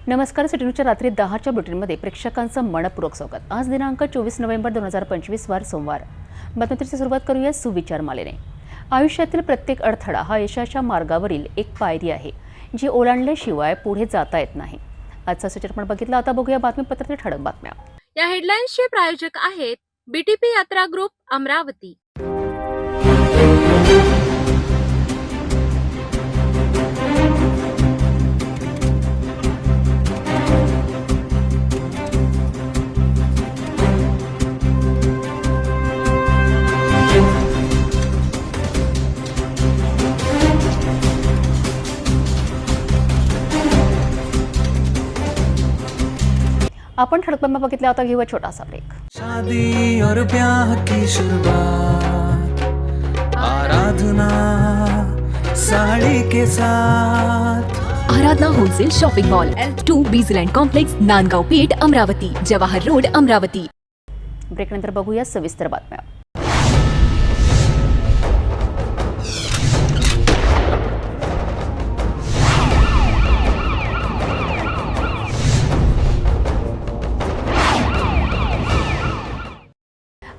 नमस्कार. सिटी न्यूजच्या रात्री 10च्या बुलेटिनमध्ये प्रेक्षकांचं मनपूर्वक स्वागत. आज दिनांक 24 नोव्हेंबर 2025 वार सोमवार. बातमीची सुरुवात करूया सुविचार मालेने. आयुष्यातील प्रत्येक अडथळा हा यशाच्या मार्गावरील एक पायरी आहे, जी ओलांडल्याशिवाय पुढे जाता येत नाही. आजचा सुविचार आपण बघितला. आता बघूया बातमीपत्रातील ठळक बातम्या. या हेडलाईन्सचे प्रायोजक आहेत बीटीपी यात्रा ग्रुप अमरावती. आपण ठळक बातम्या बघितल्या. आता घेऊया छोटासा ब्रेक. शादी और ब्याह की शुरुआत आराधना साड़ी के साथ. Aradhana wholesale shopping mall L2 बीझलँड कॉम्प्लेक्स, नांदगाव पेठ, अमरावती, जवाहर रोड, अमरावती. ब्रेकनंतर बघूया सविस्तर बातम्या.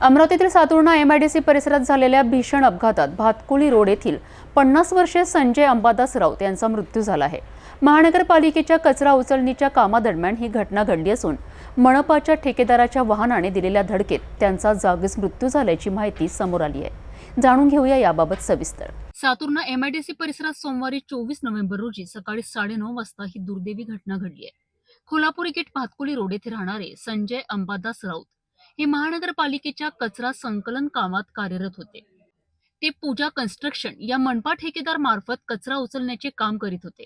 अमरावतीतील सातुर्णा MIDC परिसरात झालेल्या भीषण अपघातात भातकुली रोड येथील 50 वर्षीय संजय अंबादास राऊत यांचा मृत्यू झाला आहे. महानगरपालिकेच्या कचरा उचलणीच्या कामादरम्यान ही घटना घडली असून मनपाच्या ठेकेदाराच्या वाहनाने दिलेल्या धडकेत त्यांचा जागीच मृत्यू झाल्याची माहिती समोर आली आहे. जाणून घेऊया याबाबत सविस्तर. सातुर्णा MIDC परिसरात सोमवारी 24 नोव्हेंबर रोजी सकाळी 9:30 वाजता ही दुर्दैवी घटना घडली आहे. कोल्हापुरी गेट भातकुली रोड येथे राहणारे संजय अंबादास राऊत हे महानगरपालिकेच्या कचरा संकलन कामात कार्यरत होते. ते पूजा कन्स्ट्रक्शन या मनपा ठेकेदार मार्फत कचरा उचलण्याचे काम करीत होते.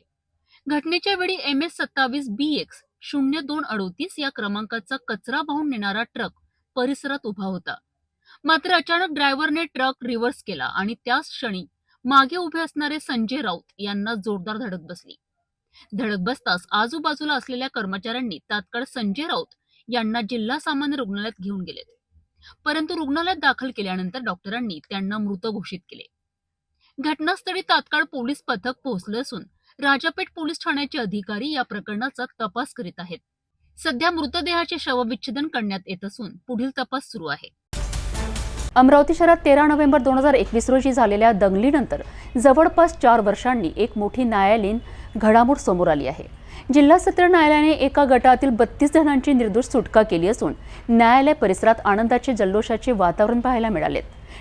घटनेच्या वेळी MS27BX 0238 या क्रमांकाचा कचरा वाहून नेणारा ट्रक परिसरात उभा होता. मात्र अचानक ड्रायव्हरने ट्रक रिव्हर्स केला आणि त्याच क्षणी मागे उभे असणारे संजय राऊत यांना जोरदार धडक बसली. धडक बसताच आजूबाजूला असलेल्या कर्मचाऱ्यांनी तात्काळ संजय राऊत यांना जिल्हा सामान्य रुग्णालयात घेऊन गेलेत. परंतु रुग्णालयात दाखल केल्यानंतर डॉक्टरांनी त्यांना मृत घोषित केले. घटनास्थळी तात्काळ पोलीस पथक पोहोचले असून राजापेठ पोलीस ठाण्याचे अधिकारी या प्रकरणाचा तपास करीत आहेत. सध्या मृतदेहाचे शवविच्छेदन करण्यात येत असून पुढील तपास सुरू आहे. अमरावती शहरात 13 नोव्हेंबर 2021 रोजी झालेल्या दंगलीनंतर जवळपास 4 वर्षांनी एक मोठी न्यायालयीन घडामोड समोर आली आहे. जिल्हा सत्र न्यायालयाने एका गटातील 32 जणांची निर्दोष सुटका केली असून न्यायालय परिसरात आनंदाचे जल्लोषाचे वातावरण पाहायला मिळाले.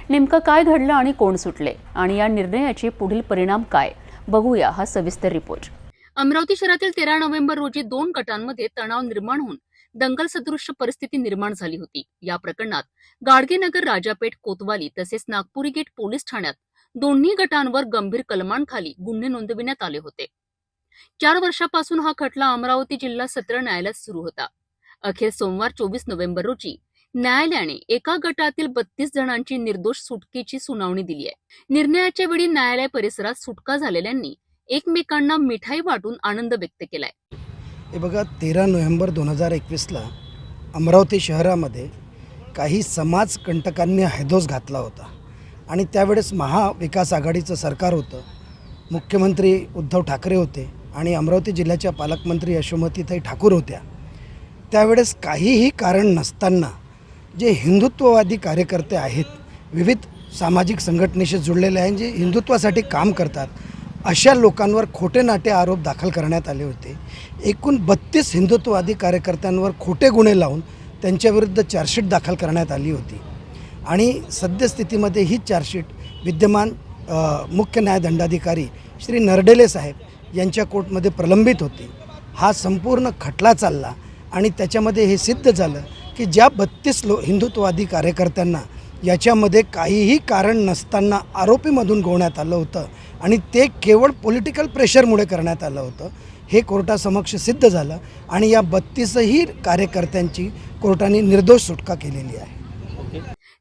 नेमकं काय घडलं आणि कोण सुटले आणि या निर्णयाचे पुढील परिणाम काय, बघूया हा सविस्तर रिपोर्ट. अमरावती शहरातील 13 नोव्हेंबर रोजी 2 गटांमध्ये तणाव निर्माण होऊन दंगल सदृश्य परिस्थिती निर्माण झाली होती. या प्रकरणात गाडगेनगर, राजापेठ, कोतवाली तसेच नागपुरी गेट पोलीस ठाण्यात दोन्ही गटांवर गंभीर कलमांखाली गुन्हे नोंदविण्यात आले होते. 4 वर्षापासून हा खटला अमरावती जिल्हा सत्र न्यायालयात सुरू होता. अखेर सोमवार 24 नोव्हेंबर रोजी न्यायालयाने एका गटातील 32 जणांची निर्दोष सुटकेची सुनावणी दिली आहे. निर्णयाच्या वेळी न्यायालय परिसरात सुटका झालेल्यांनी एकमेकांना मिठाई वाटून आनंद व्यक्त केलाय. हे बघा, 13 नोव्हेंबर 2021ला अमरावती शहरामध्ये काही समाजकंटकांनी हैदोस घातला होता आणि त्यावेळेस महाविकास आघाडीचं सरकार होतं. मुख्यमंत्री उद्धव ठाकरे होते आणि अमरावती जिल्ह्याच्या पालकमंत्री यशोमतीताई ठाकूर होत्या. त्यावेळेस काहीही कारण नसताना जे हिंदुत्ववादी कार्यकर्ते आहेत, विविध सामाजिक संघटनेशी जुळलेले आहेत, जे हिंदुत्वासाठी काम करतात, अशा लोकांवर खोटे नाटे आरोप दाखल करण्यात आले होते. एकूण 32 हिंदुत्ववादी कार्यकर्त्यांवर खोटे गुन्हे लावून त्यांच्याविरुद्ध चार्जशीट दाखल करण्यात आली होती आणि सद्यस्थितीमध्ये ही चार्जशीट विद्यमान मुख्य न्यायदंडाधिकारी श्री नरडेले साहेब यांच्या कोर्टमध्ये प्रलंबित होती. हा संपूर्ण खटला चालला आणि त्याच्यामध्ये हे सिद्ध झालं की ज्या 32 हिंदुत्ववादी कार्यकर्त्यांना याच्यामध्ये काहीही कारण नसताना आरोपीमधून गोवण्यात आलं होतं आणि ते केवळ पॉलिटिकल प्रेशरमुळे करण्यात आलं होतं, हे कोर्टासमक्ष सिद्ध झालं आणि या 32ही कार्यकर्त्यांची कोर्टाने निर्दोष सुटका केलेली आहे.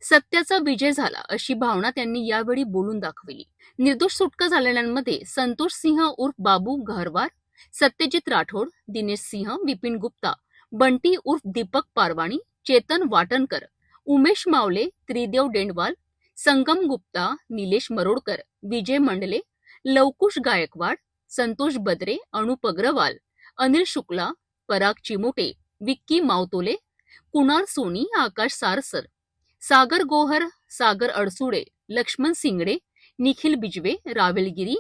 सत्याचा विजय झाला अशी भावना त्यांनी यावेळी बोलून दाखवली. निर्दोष सुटका झालेल्यांमध्ये संतोष सिंह उर्फ बाबू गहरवार, सत्यजित राठोड, दिनेश सिंह, विपिन गुप्ता, बंटी उर्फ दीपक पारवाणी, चेतन वाटणकर, उमेश मावले, त्रिदेव डेंडवाल, संगम गुप्ता, निलेश मरोडकर, विजय मंडले, लवकुश गायकवाड, संतोष बद्रे, अनुप अग्रवाल, अनिल शुक्ला, पराग चिमोटे, विक्की मावतोले, कुणाल सोनी, आकाश सारसर, सागर गोहर, सागर अडसुडे, लक्ष्मण सिंगडे, निखिल बिजवे, रावेल गिरी,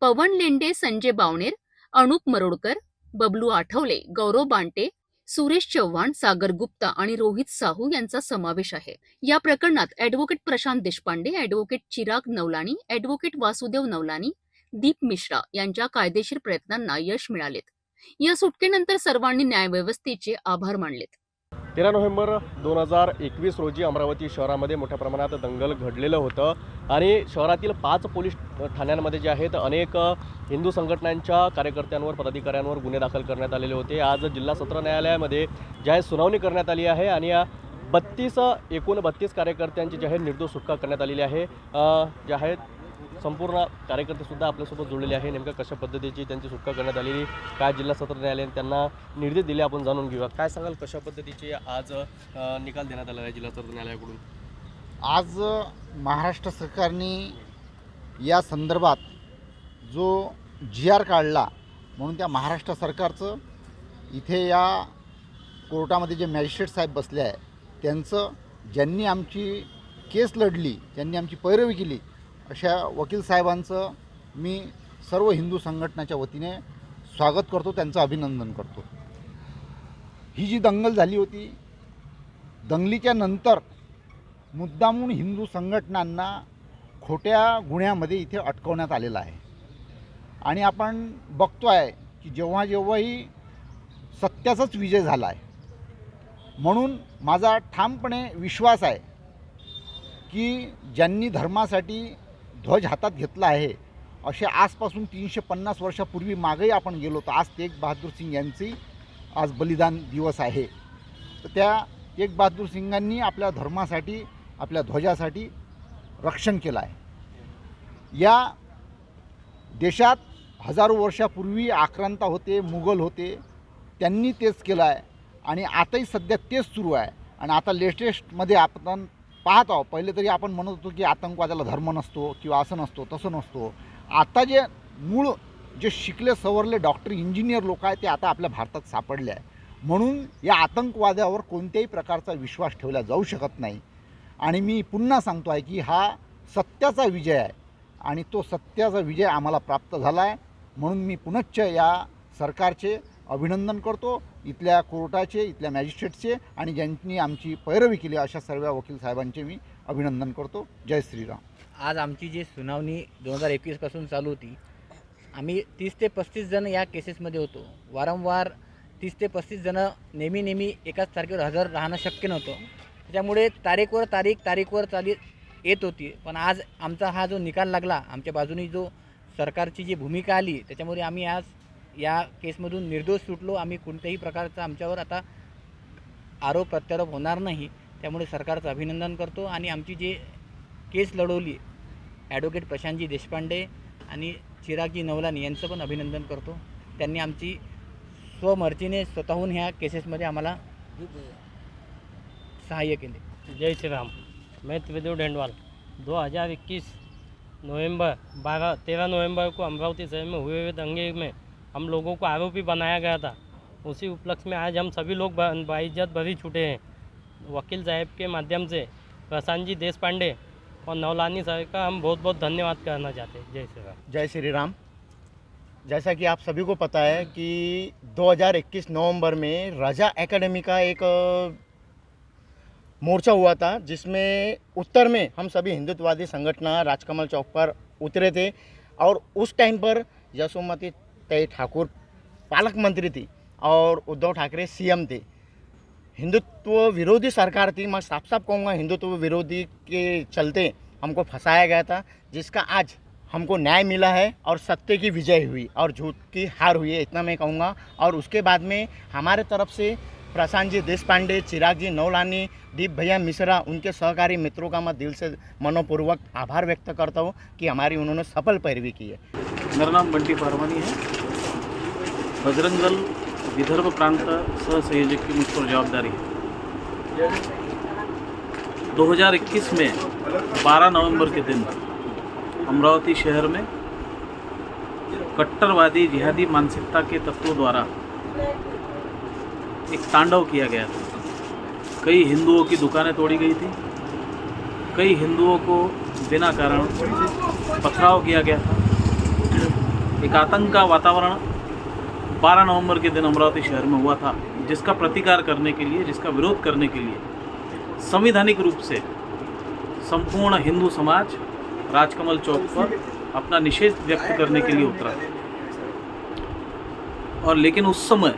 पवन लेंडे, संजय बावणेर, अनुप मरोडकर, बबलू आठवले, गौरव बांटे, सुरेश चव्हाण, सागर गुप्ता आणि रोहित साहू यांचा समावेश आहे. या प्रकरणात advocate Prashant Deshpande, advocate Chirag Navlani, advocate Vasudev Navlani, Deep Mishra यांच्या कायदेशीर प्रयत्नांना यश मिळालेत. या सुटकेनंतर सर्वांनी न्यायव्यवस्थेचे आभार मानलेत. 13 नोव्हेंबर 2021 रोजी अमरावती शहरामध्ये मोठ्या प्रमाणात दंगल घडलेलं होतं आणि शहरातील 5 पोलीस ठाण्यांमध्ये जे आहेत अनेक हिंदू संघटनांच्या कार्यकर्त्यांवर, पदाधिकाऱ्यांवर गुन्हे दाखल करण्यात आलेले होते. आज जिल्हा सत्र न्यायालयामध्ये जी आहे सुनावणी करण्यात आली आहे आणि या एकूण 32 कार्यकर्त्यांची जी आहे निर्दोष सुटका करण्यात आलेली आहे. जे आहेत संपूर्ण कार्यकर्तेसुद्धा आपल्यासोबत जोडलेले आहे. नेमकं कशा पद्धतीची त्यांची सुटका करण्यात आलेली, काय जिल्हा सत्र न्यायालयाने त्यांना निर्देश दिले, आपण जाणून घेऊया. काय सांगाल, कशा पद्धतीचे आज निकाल देण्यात आला आहे जिल्हा सत्र न्यायालयाकडून? आज महाराष्ट्र सरकारने या संदर्भात जो GR काढला, म्हणून त्या महाराष्ट्र सरकारचं इथे या कोर्टामध्ये जे मॅजिस्ट्रेट साहेब बसले आहे त्यांचं, ज्यांनी आमची केस लढली, ज्यांनी आमची पैरवी केली, अशा वकील साहेबांचं मी सर्व हिंदू संघटनाच्या वतीने स्वागत करतो, त्यांचं अभिनंदन करतो. ही जी दंगल झाली होती, दंगलीच्या नंतर मुद्दामून हिंदू संघटनांना खोट्या गुन्ह्यामध्ये इथे अटकवण्यात आलेलं आहे आणि आपण बघतो आहे की जेव्हाही सत्याचाच विजय झाला आहे. म्हणून माझा ठामपणे विश्वास आहे की ज्यांनी धर्मासाठी ध्वज हातात घेतला आहे, असे आजपासून 350 वर्षापूर्वी मागेही आपण गेलो तर आज तेग बहादूर सिंग यांची आज बलिदान दिवस आहे. तर त्या तेग बहादूर सिंगांनी आपल्या धर्मासाठी, आपल्या ध्वजासाठी रक्षण केलं आहे. या देशात हजारो वर्षापूर्वी आक्रांता होते, मुघल होते, त्यांनी तेच केलं आहे आणि आताही सध्या तेच सुरू आहे. आणि आता लेटेस्टमध्ये आपण पाहत आहोत, पहिले तरी आपण म्हणत होतो की आतंकवादाला धर्म नसतो किंवा असं नसतो तसं नसतो. आता जे मूळ जे शिकले सवरले डॉक्टर, इंजिनियर लोक आहेत ते आता आपल्या भारतात सापडले आहे. म्हणून या आतंकवादावर कोणत्याही प्रकारचा विश्वास ठेवला जाऊ शकत नाही. आणि मी पुन्हा सांगतो आहे की हा सत्याचा विजय आहे आणि तो सत्याचा विजय आम्हाला प्राप्त झाला आहे. म्हणून मी पुनश्च या सरकारचे अभिनंदन करतो, इथल्या कोर्टाचे, इथल्या मॅजिस्ट्रेटचे आणि ज्यांनी आमची पैरवी केली अशा सर्व वकील साहेबांचे मी अभिनंदन करतो. जय श्रीराम. आज आमची जी सुनावणी 2021 पासून चालू होती, आम्ही 30 ते 35 जण या केसेसमध्ये होतो. वारंवार 30 ते 35 जण नेहमी एकाच तारखेवर हजर राहणं शक्य नव्हतं. त्याच्यामुळे तारीखवर चाली येत होती. पण आज आमचा हा जो निकाल लागला, आमच्या बाजूने जो सरकारची जी भूमिका आली, त्याच्यामुळे आम्ही आज या केसमधून निर्दोष सुटलो. आम्ही कोणत्याही प्रकारचा आमच्यावर आता आरोप प्रत्यारोप होणार नाही. त्यामुळे सरकारचं अभिनंदन करतो आणि आमची जी केस लढवली ॲडव्होकेट प्रशांतजी देशपांडे आणि चिरागजी नवलानी यांचं पण अभिनंदन करतो. त्यांनी आमची स्वमर्जीने स्वतःहून ह्या केसेसमध्ये आम्हाला सहाय्य केले. जय श्री राम. मैं त्रिदेव डेंडवाल 2021 13 नवंबर को अमरावती शहर में हुए दंगे में हम लोगों को आरोपी बनाया गया था. उसी उपलक्ष्य में आज हम सभी लोग बाइज्जत भरी छूटे हैं. वकील साहब के माध्यम से प्रशांत जी देशपांडे और नवलानी सर का हम बहुत बहुत धन्यवाद करना चाहते हैं. जय श्री राम. जय श्री राम. जैसा कि आप सभी को पता है कि 2021 नवंबर में राजा एकेडमी का एक मोर्चा हुआ था, जिसमें उत्तर में हम सभी हिंदुत्ववादी संगठन राजकमल चौक पर उतरे थे और उस टाइम पर यशोमती ठाकुर पालक मंत्री थी और उद्धव ठाकरे CM थे. हिंदुत्व विरोधी सरकार थी. मैं साफ साफ कहूँगा हिंदुत्व विरोधी के चलते हमको फंसाया गया था, जिसका आज हमको न्याय मिला है और सत्य की विजय हुई और झूठ की हार हुई है, इतना मैं कहूँगा. और उसके बाद में हमारे तरफ से प्रशांत जी देशपांडे, चिराग जी नवलानी, दीप भैया मिश्रा, उनके सहकारी मित्रों का मैं दिल से मनोपूर्वक आभार व्यक्त करता हूँ कि हमारी उन्होंने सफल पैरवी की है. मेरा नाम बंटी पारवानी है. बजरंग दल विदर्भ प्रांत सह संयोजक की मुझ पर जवाबदारी है. 2021 में 12 नवंबर के दिन अमरावती शहर में कट्टरवादी जिहादी मानसिकता के तत्वों द्वारा एक तांडव किया गया था। कई हिंदुओं की दुकानें तोड़ी गई थी, कई हिंदुओं को बिना कारण पथराव किया गया था। एक आतंक का वातावरण 12 नवंबर के दिन अमरावती शहर में हुआ था, जिसका प्रतिकार करने के लिए, जिसका विरोध करने के लिए संवैधानिक रूप से संपूर्ण हिंदू समाज राजकमल चौक पर अपना निषेध व्यक्त करने के लिए उतरा। और लेकिन उस समय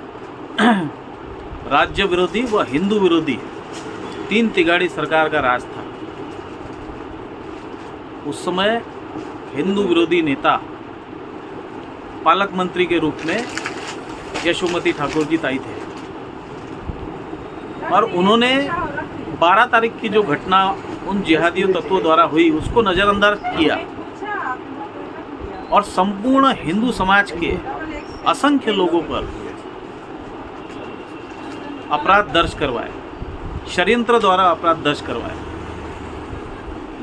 राज्य विरोधी व हिंदू विरोधी 3 तिगाड़ी सरकार का राज था। उस समय हिंदू विरोधी नेता पालक मंत्री के रूप में यशोमती ठाकुर जी ताई थे, और उन्होंने 12 तारीख की जो घटना उन जिहादी तत्वों द्वारा हुई उसको नज़रअंदाज किया और संपूर्ण हिंदू समाज के असंख्य लोगों पर अपराध दर्ज करवाए, षड्यंत्र द्वारा अपराध दर्ज करवाए।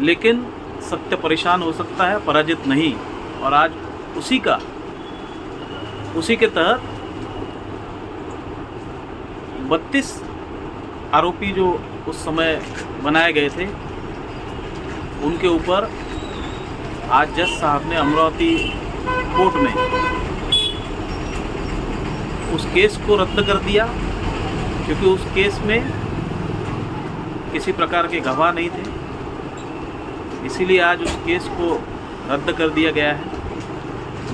लेकिन सत्य परेशान हो सकता है, पराजित नहीं। और आज उसी के तहत 32 आरोपी जो उस समय बनाए गए थे, उनके ऊपर आज जज साहब ने अमरावती कोर्ट में उस केस को रद्द कर दिया, क्योंकि उस केस में किसी प्रकार के गवाह नहीं थे। इसीलिए आज उस केस को रद्द कर दिया गया है।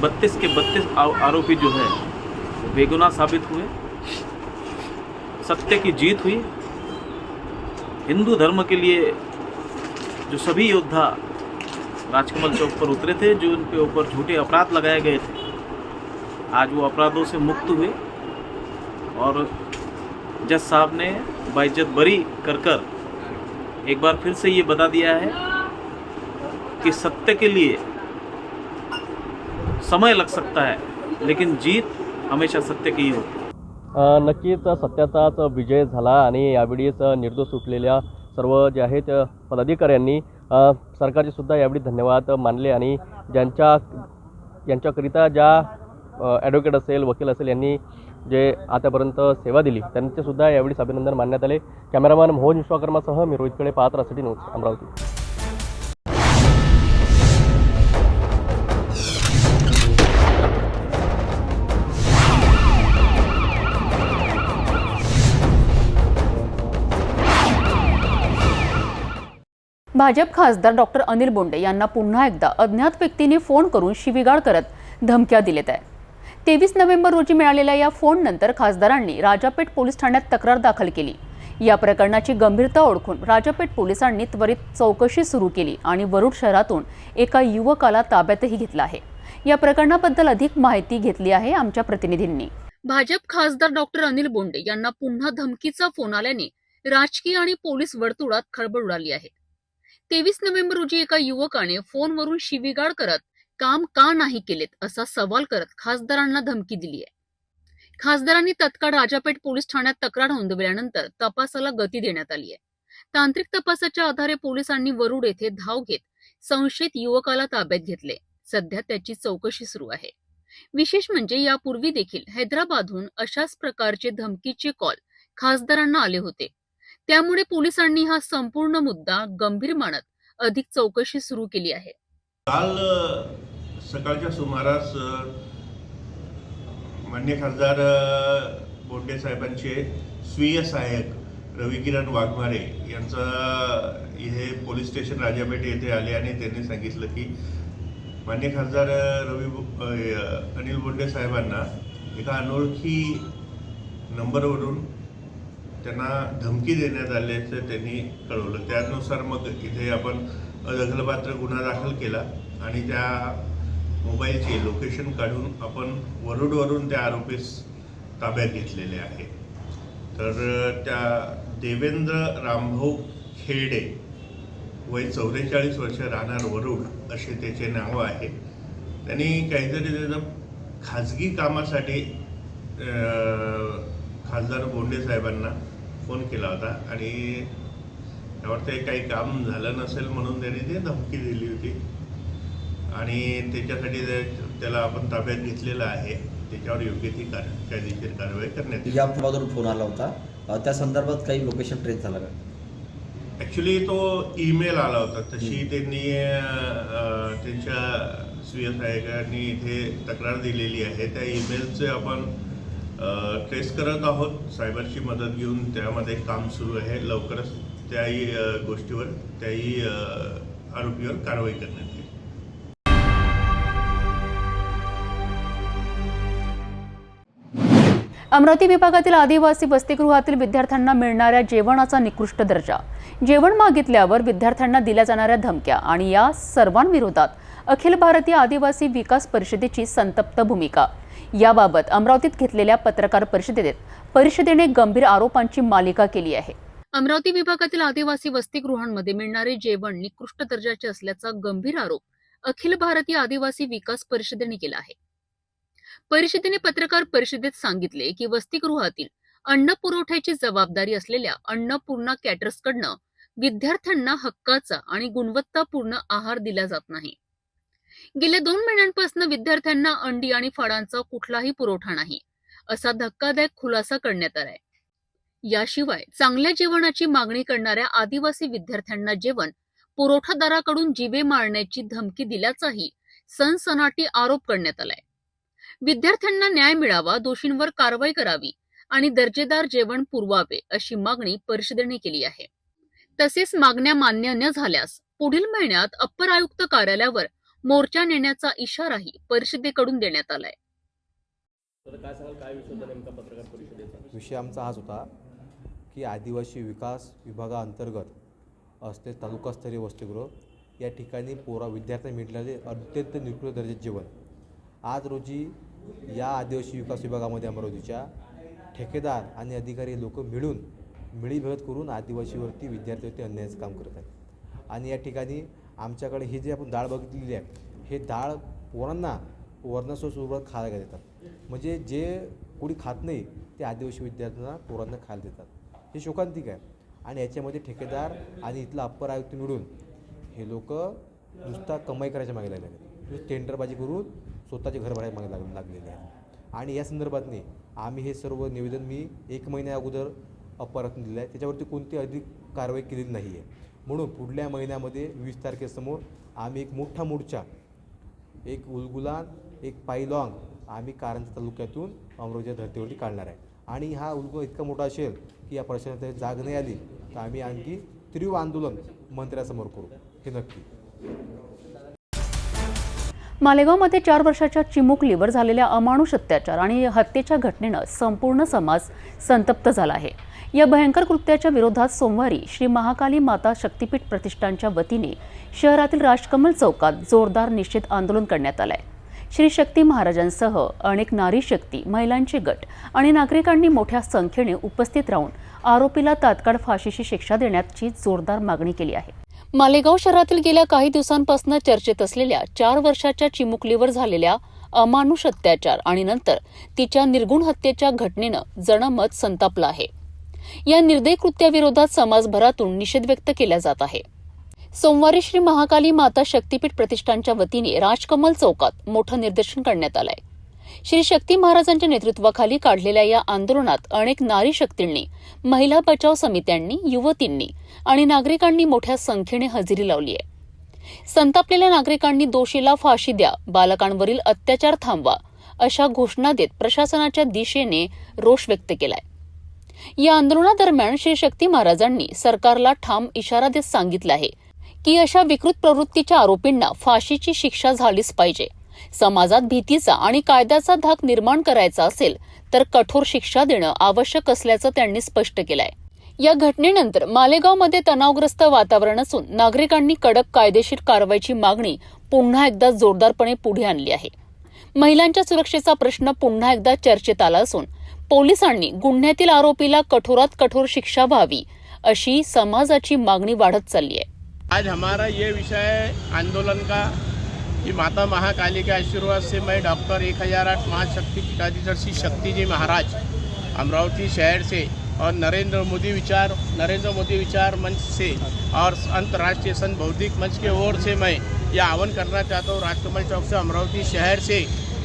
32 के 32 आरोपी जो है वो बेगुनाह साबित हुए, सत्य की जीत हुई। हिंदू धर्म के लिए जो सभी योद्धा राजकमल चौक पर उतरे थे, जो उनके ऊपर झूठे अपराध लगाए गए थे, आज वो अपराधों से मुक्त हुए और जज साहब ने बाइज्जत बरी कर एक बार फिर से ये बता दिया है कि सत्य के लिए समय लग सकता है, लेकिन जीत हमेशा सत्य की ही होती है। नक्कीच सत्याचाच विजय झाला आणि यावेळीच निर्दोष सुटलेल्या सर्व जे आहेत पदाधिकाऱ्यांनी सरकारचे सुद्धा यावेळी धन्यवाद मानले आणि ज्यांच्याकरिता ज्या ॲडव्होकेट असेल, वकील असेल, यांनी जे आतापर्यंत सेवा दिली त्यांचे सुद्धा यावेळी अभिनंदन मानण्यात आले। कॅमेरामॅन मोहन विश्वकर्मासह मी रोहित खळे, पाहत रहा सिटी न्यूज, अमरावती। भाजप खासदार डॉक्टर अनिल बोंडे यांना पुन्हा एकदा अज्ञात व्यक्तीने फोन करून शिवीगाळ करत धमक्या दिलेत आहे। 23 नोव्हेंबर रोजी मिळालेल्या या फोननंतर खासदारांनी राजापेठ पोलीस ठाण्यात तक्रार दाखल केली। या प्रकरणाची गंभीरता ओळखून राजापेठ पोलिसांनी त्वरित चौकशी सुरू केली आणि वरुड शहरातून एका युवकाला ताब्यातही घेतला आहे। या प्रकरणाबद्दल अधिक माहिती घेतली आहे आमच्या प्रतिनिधींनी। भाजप खासदार डॉक्टर अनिल बोंडे यांना पुन्हा धमकीचा फोन आल्याने राजकीय आणि पोलीस वर्तुळात खळबळ उडाली आहे। 23 नोव्हेंबर रोजी एका युवकाने फोनवरून शिवीगाळ करत काम का नाही केलेत असा सवाल करत खासदारांना धमकी दिली आहे। खासदारांनी तत्काळ राजापेठ पोलीस ठाण्यात तक्रार नोंदवल्यानंतर तपासाला गती देण्यात आली आहे। तांत्रिक तपासाच्या आधारे पोलिसांनी वरुड येथे धाव घेत संशयित युवकाला ताब्यात घेतले। सध्या त्याची चौकशी सुरू आहे। विशेष म्हणजे यापूर्वी देखील हैदराबादहून अशाच प्रकारचे धमकीचे कॉल खासदारांना आले होते। त्यामुळे पोलिसांनी हा संपूर्ण मुद्दा गंभीर मानत अधिक चौकशी सुरू केली आहे। काल सकाळच्या सुमारास माननीय खासदार बोंडे साहेबांचे स्वीय सहाय्यक रविकिरण वाघमारे यांचा हे पोलीस स्टेशन राजापेठ येथे आले आणि त्यांनी सांगितलं की माननीय खासदार अनिल बोंडे साहेबांना एका अनोळखी नंबरवरून त्यांना धमकी देण्यात आल्याचं त्यांनी कळवलं। त्यानुसार मग इथे आपण दखलपात्र गुन्हा दाखल केला आणि त्या मोबाईलचे लोकेशन काढून आपण वरुडवरून त्या आरोपीस ताब्यात घेतलेले आहे। तर त्या देवेंद्र रामभाऊ खेरडे वय 44 वर्ष, राहणार वरुड असे त्याचे नाव आहे। त्यांनी काहीतरी त्याचं खाजगी कामासाठी खासदार बोंडे साहेबांना फोन केला होता आणि त्यावर ते काही काम झालं नसेल म्हणून त्यांनी ते धमकी दिली होती आणि त्याच्यासाठी त्याला आपण ताब्यात घेतलेलं आहे। त्याच्यावर योग्य ती कायदेशीर कारवाई करण्यात येईल. या बाजूला फोन आला होता, त्या संदर्भात काही लोकेशन ट्रेस झाला का? ॲक्च्युली तो ईमेल आला होता, तशी त्यांनी त्यांच्या स्वीय सहाय्यकांनी इथे तक्रार दिलेली आहे. त्या ईमेलचे आपण ट्रेस करत आहोत. सायबरची मदत घेऊन त्यामध्ये काम सुरू आहे. लवकरच त्याही गोष्टीवर त्याही आरोपीवर कारवाई करण्यात येईल. अमरावती विभागातील आदिवासी वसतिगृहातील विद्यार्थ्यांना मिळणाऱ्या जेवणाचा निकृष्ट दर्जा, जेवण मागितल्यावर विद्यार्थ्यांना दिल्या जाणाऱ्या धमक्या आणि या सर्वांविरोधात अखिल भारतीय आदिवासी विकास परिषदेची संतप्त भूमिका, याबाबत अमरावतीत घेतलेल्या पत्रकार परिषदेने गंभीर आरोपांची मालिका केली आहे. अमरावती विभागातील आदिवासी वसतिगृहांमध्ये मिळणारे जेवण निकृष्ट दर्जाचे असल्याचा गंभीर आरोप अखिल भारतीय आदिवासी विकास परिषदेने केला आहे. परिषदेने पत्रकार परिषदेत सांगितले की वसतिगृहातील अन्न पुरवठ्याची जबाबदारी असलेल्या अन्नपूर्णा कॅटर्सकडनं विद्यार्थ्यांना हक्काचा आणि गुणवत्तापूर्ण आहार दिला जात नाही. गेल्या 2 महिन्यांपासून विद्यार्थ्यांना अंडी आणि फळांचा कुठलाही पुरवठा नाही, असा धक्कादायक खुलासा करण्यात आलाय. याशिवाय चांगल्या जेवणाची मागणी करणाऱ्या आदिवासी विद्यार्थ्यांना जेवण पुरवठादाराकडून जीवे मारण्याची धमकी दिल्याचाही सनसनाटी आरोप करण्यात आलाय. विद्यार्थ्यांना न्याय मिळावा, दोषींवर कारवाई करावी आणि दर्जेदार जेवण पुरवावे अशी मागणी परिषदेने केली आहे. तसेच मागण्या मान्य न झाल्यास पुढील महिन्यात अप्पर आयुक्त कार्यालयावर मोर्चा नेण्याचा इशाराही परिषदेकडून देण्यात आलाय. विषय आमचा हाच होता की आदिवासी विकास विभागाअंतर्गत असते तालुकास्तरीय वसतिगृह या ठिकाणी विद्यार्थ्यांना मिळालेले अत्यंत निकृष्ट दर्जाचे जेवण आज रोजी या आदिवासी विकास विभागामध्ये अमरावतीच्या ठेकेदार आणि अधिकारी लोक मिळीभेद करून आदिवासीवरती विद्यार्थ्यांवरती अन्यायाचं काम करत आहेत. आणि या ठिकाणी आमच्याकडे हे जे आपण डाळ बघितलेली आहे, हे डाळ पोरांना वर्णासोबत खायला देतात. म्हणजे जे कोणी खात नाही ते आदिवासी विद्यार्थ्यांना पोरांना खायला देतात. हे शोकांतिक आहे. आणि याच्यामध्ये ठेकेदार आणि इथला अप्पर आयुक्त मिळून हे लोक नुसता कमाई करायच्या मागे लागलेले आहेत. टेंडरबाजी करून स्वतःचे घर भाड्या मागे लागलेले आहेत. आणि या संदर्भातनी आम्ही हे सर्व निवेदन मी 1 महिन्या अगोदर अप्पर आयुक्त दिलं आहे. त्याच्यावरती कोणती अधिक कारवाई केलेली नाही आहे. म्हणून पुढल्या महिन्यामध्ये 20 तारखेसमोर आम्ही एक मोठा मोर्चा, एक उलगुलान, एक पायलॉंग आम्ही कारंजा तालुक्यातून अमरावतीच्या धर्तीवरती काढणार आहे. आणि हा उलगुलान इतका मोठा असेल की या प्रश्नात जाग नाही आली तर आम्ही आणखी तीव्र आंदोलन मंत्र्यासमोर करू, हे नक्की. मालेगावमध्ये 4 वर्षाच्या चिमुकलीवर झालेल्या अमानुष अत्याचार आणि हत्येच्या घटनेनं संपूर्ण समाज संतप्त झाला आहे. या भयंकर कृत्याच्या विरोधात सोमवारी श्री महाकाली माता शक्तीपीठ प्रतिष्ठानच्या वतीने शहरातील राजकमल चौकात जोरदार निषेध आंदोलन करण्यात आलंय. श्री शक्ती महाराजांसह अनेक नारी शक्ती, महिलांचे गट आणि नागरिकांनी मोठ्या संख्येने उपस्थित राहून आरोपीला तात्काळ फाशीची शिक्षा देण्याची जोरदार मागणी केली आहे. मालेगाव शहरातील गेल्या काही दिवसांपासून चर्चेत असलेल्या 4 वर्षाच्या चिमुकलीवर झालेल्या अमानुष अत्याचार आणि नंतर तिच्या निर्गुण हत्येच्या घटनेनं जनमत संतापलं आहे. या निर्दयी कृत्याविरोधात समाजभरातून निषेध व्यक्त केला जात आहे. सोमवारी श्री महाकाली माता शक्तीपीठ प्रतिष्ठानच्या वतीने राजकमल चौकात मोठं निदर्शन करण्यात आलंय. श्री शक्ती महाराजांच्या नेतृत्वाखाली काढलेल्या या आंदोलनात अनेक नारी शक्तींनी, महिला बचाव समित्यांनी, युवतींनी आणि नागरिकांनी मोठ्या संख्येने हजेरी लावली आहे. संतापलेल्या नागरिकांनी दोषीला फाशी द्या, बालकांवरील अत्याचार थांबवा अशा घोषणा देत प्रशासनाच्या दिशेने रोष व्यक्त केलाय. या आंदोलनादरम्यान श्री शक्ती महाराजांनी सरकारला ठाम इशारा देत सांगितलं आहे की अशा विकृत प्रवृत्तीच्या आरोपींना फाशीची शिक्षा झालीच पाहिजे. समाजात भीतीचा आणि कायद्याचा धाक निर्माण करायचा असेल तर कठोर शिक्षा देणं आवश्यक असल्याचं त्यांनी स्पष्ट केलंय. या घटनेनंतर मालेगावमध्ये तणावग्रस्त वातावरण असून नागरिकांनी कडक कायदेशीर कारवाईची मागणी पुन्हा एकदा जोरदारपणे पुढे आणली आहे. महिलांच्या सुरक्षेचा प्रश्न पुन्हा एकदा चर्चेत आला असून पोलिसांनी गुन्ह्यातील आरोपीला कठोरात कठोर शिक्षा व्हावी अशी समाजाची मागणी वाढत चालली आहे. आज हमारा ये विषय आंदोलन का कि माता महाकाली के आशीर्वाद से मैं डॉक्टर 1008 महाशक्ति पीठाधीश्वर श्री शक्ति जी महाराज अमरावती शहर से और नरेंद्र मोदी विचार मंच से और अंतर्राष्ट्रीय संत बौद्धिक मंच के ओर से मैं यह आह्वान करना चाहता हूँ राजकमल चौक से, अमरावती शहर से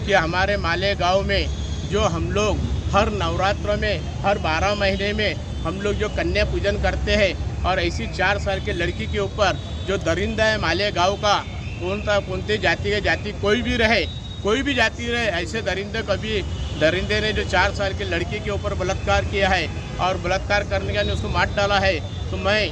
कि हमारे मालेगांव में जो हम लोग हर नवरात्र में हर 12 महीने में हम लोग जो कन्या पूजन करते हैं और ऐसी 4 साल के लड़की के ऊपर जो दरिंदा है मालेगांव का, कौनते जाति के जाति कोई भी रहे, कोई भी जाति रहे, ऐसे दरिंदे ने जो 4 साल की लड़की के ऊपर बलात्कार किया है और बलात्कार करने का उसको मार डाला है, तो मैं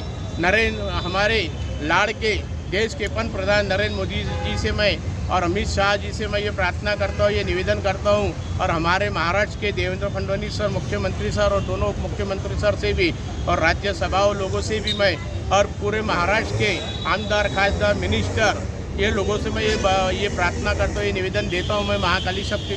हमारे लाड़ के देश के प्रधान नरेंद्र मोदी जी से मैं और अमित शाह जी से मैं ये प्रार्थना करता हूँ, ये निवेदन करता हूँ, और हमारे महाराष्ट्र के देवेंद्र फडणवीस सर मुख्यमंत्री सर और दोनों उप मुख्यमंत्री सर से भी और राज्यसभा लोगों से भी मैं और पूरे महाराष्ट्र के आमदार खासदार मिनिस्टर ये लोगों से मैं ये प्रार्थना करता हूँ, ये निवेदन देता हूँ मैं महाकाली शक्ति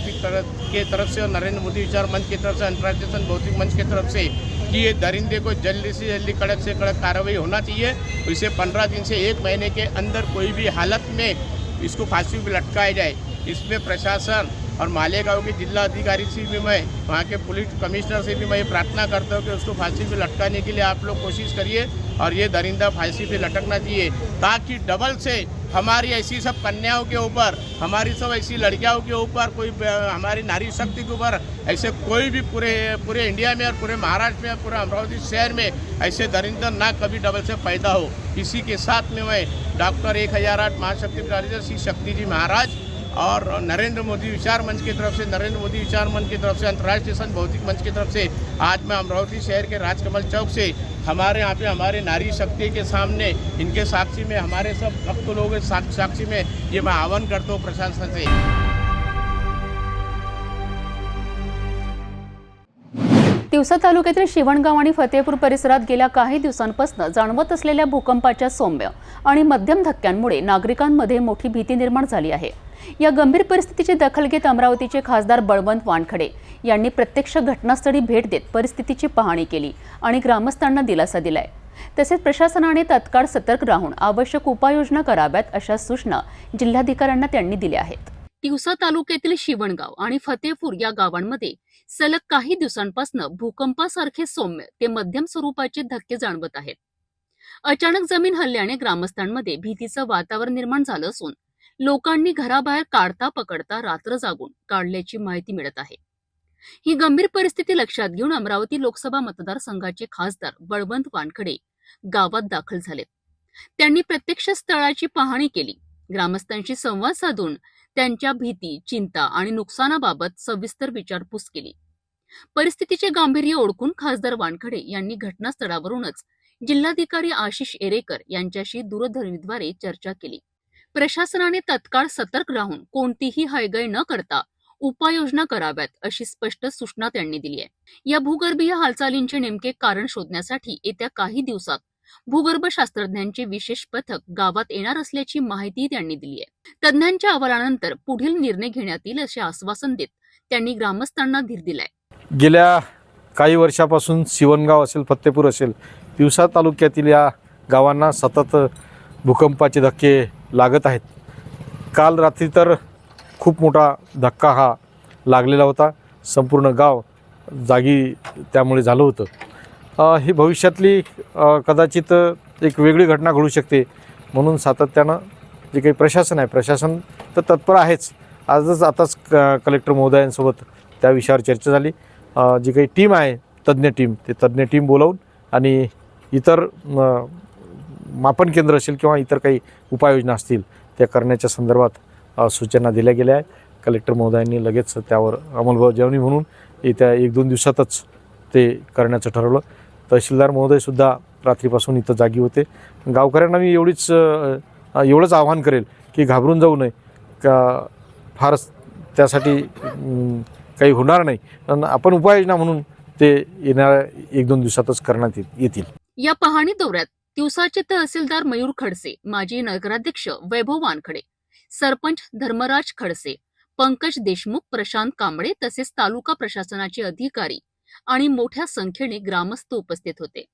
के तरफ से और नरेंद्र मोदी विचार मंच की तरफ से, अंतर्राष्ट्रीय भौतिक मंच की तरफ से कि ये दरिंदे को जल्दी से जल्दी कड़क से कड़क कार्रवाई होना चाहिए। इसे 15 दिन से 1 महीने के अंदर कोई भी हालत में इसको फांसी पर लटकाया जाए। इसमें प्रशासन और मालेगांव के जिला अधिकारी से भी मैं वहाँ के पुलिस कमिश्नर से भी मैं ये प्रार्थना करता हूँ कि उसको फांसी पे लटकाने के लिए आप लोग कोशिश करिए और ये दरिंदा फांसी पे लटकना चाहिए, ताकि डबल से हमारी ऐसी सब कन्याओं के ऊपर, हमारी सब ऐसी लड़कियों के ऊपर, कोई हमारी नारी शक्ति के ऊपर ऐसे कोई भी पूरे इंडिया में और पूरे महाराष्ट्र में और पूरे अमरावती शहर में ऐसे दरिंदा ना कभी डबल से पैदा हो। इसी के साथ में मैं डॉक्टर 1008 महाशक्ति पीठाधीश्वर श्री शक्ति जी महाराज और नरेंद्र मोदी विचार मंच की तरफ से, अंतर्राष्ट्रीय संत भौतिक मंच की तरफ से आज मैं अमरावती शहर के राजकमल चौक से हमारे यहाँ पे हमारे नारी शक्ति के सामने इनके साक्षी में, हमारे सब भक्त लोगों के साक्षी में ये मैं आह्वान करता हूँ प्रशासन से। तिवसा तालुक्यातील शिवणगाव आणि फतेपूर परिसरात गेल्या काही दिवसांपासून जाणवत असलेल्या भूकंपाच्या सौम्य आणि मध्यम धक्क्यांमुळे नागरिकांमध्ये मोठी भीती निर्माण झाली आहे। या गंभीर परिस्थितीची दखल घेत अमरावतीचे खासदार बळवंत वानखडे यांनी प्रत्यक्ष घटनास्थळी भेट देत परिस्थितीची पाहणी केली आणि ग्रामस्थांना दिलासा दिलाय। तसेच प्रशासनाने तत्काळ सतर्क राहून आवश्यक उपाययोजना कराव्यात अशा सूचना जिल्हाधिकाऱ्यांना त्यांनी दिल्या आहेत। तिवसा तालुक्यातील शिवणगाव आणि फतेपूर या गावांमध्ये सलग काही दिवसांपासून भूकंपासारखे सौम्य ते मध्यम स्वरूपाचे धक्के जाणवत आहेत। अचानक जमीन हलल्याने ग्रामस्थांमध्ये भीतीचं वातावरण निर्माण झालं असून लोकांनी घराबाहेर काढता पकडता रात्र जागून काढल्याची माहिती मिळत आहे। ही गंभीर परिस्थिती लक्षात घेऊन अमरावती लोकसभा मतदारसंघाचे खासदार बळवंत वानखडे गावात दाखल झालेत। त्यांनी प्रत्यक्ष स्थळाची पाहणी केली, ग्रामस्थांशी संवाद साधून त्यांच्या भीती, चिंता आणि नुकसानाबाबत सविस्तर विचारपूस केली। परिस्थितीचे गांभीर्य ओळखून खासदार वानखडे यांनी घटनास्थळावरूनच जिल्हाधिकारी आशिष एरेकर यांच्याशी दूरध्वनीद्वारे चर्चा केली। प्रशासनाने तत्काळ सतर्क राहून कोणतीही हयगय न करता उपाययोजना कराव्यात अशी स्पष्ट सूचना त्यांनी दिली आहे। या भूगर्भीय हालचालींचे नेमके कारण शोधण्यासाठी येत्या काही दिवसात भूगर्भशास्त्रज्ञांचे विशेष पथक गावात येणार असल्याची माहिती त्यांनी दिली आहे। तज्ञांच्या अहवालानंतर पुढील निर्णय घेण्यात येईल असे आश्वासन देत त्यांनी ग्रामस्थांना धीर दिलाय। गेल्या काही वर्षापासून शिवणगाव असेल, फतेपूर असेल, तिवसा तालुक्यातील या गावांना सतत भूकंपाचे धक्के लागत आहेत। काल रात्री तर खूप मोठा धक्का हा लागलेला होता, संपूर्ण गाव जागी त्यामुळे झालं होतं। ही भविष्यातली कदाचित एक वेगळी घटना घडू शकते, म्हणून सातत्यानं जे काही प्रशासन आहे, प्रशासन तर तत्पर आहेच। आताच कलेक्टर महोदयांसोबत त्या विषयावर चर्चा झाली। जी काही टीम आहे, तज्ज्ञ टीम बोलावून आणि इतर मापन केंद्र असेल किंवा इतर काही उपाययोजना असतील त्या करण्याच्या संदर्भात सूचना दिल्या गेल्या आहेत। कलेक्टर महोदयांनी लगेच त्यावर अंमलबजावणी म्हणून येत्या 1-2 दिवसातच ते करण्याचं ठरवलं। तहसीलदार महोदयसुद्धा रात्रीपासून इथं जागी होते। गावकऱ्यांना मी एवढंच आवाहन करेल की घाबरून जाऊ नये, का फारच त्यासाठी काही होणार नाही, पण आपण उपाययोजना म्हणून ते येणाऱ्या 1-2 दिवसातच करण्यात येतील। या पाहणी दौऱ्यात तिवसाचे तहसीलदार मयूर खडसे, माजी नगराध्यक्ष वैभव वानखडे, सरपंच धर्मराज खडसे, पंकज देशमुख, प्रशांत कांबळे तसेच तालुका प्रशासनाचे अधिकारी आणि मोठ्या संख्येने ग्रामस्थ उपस्थित होते।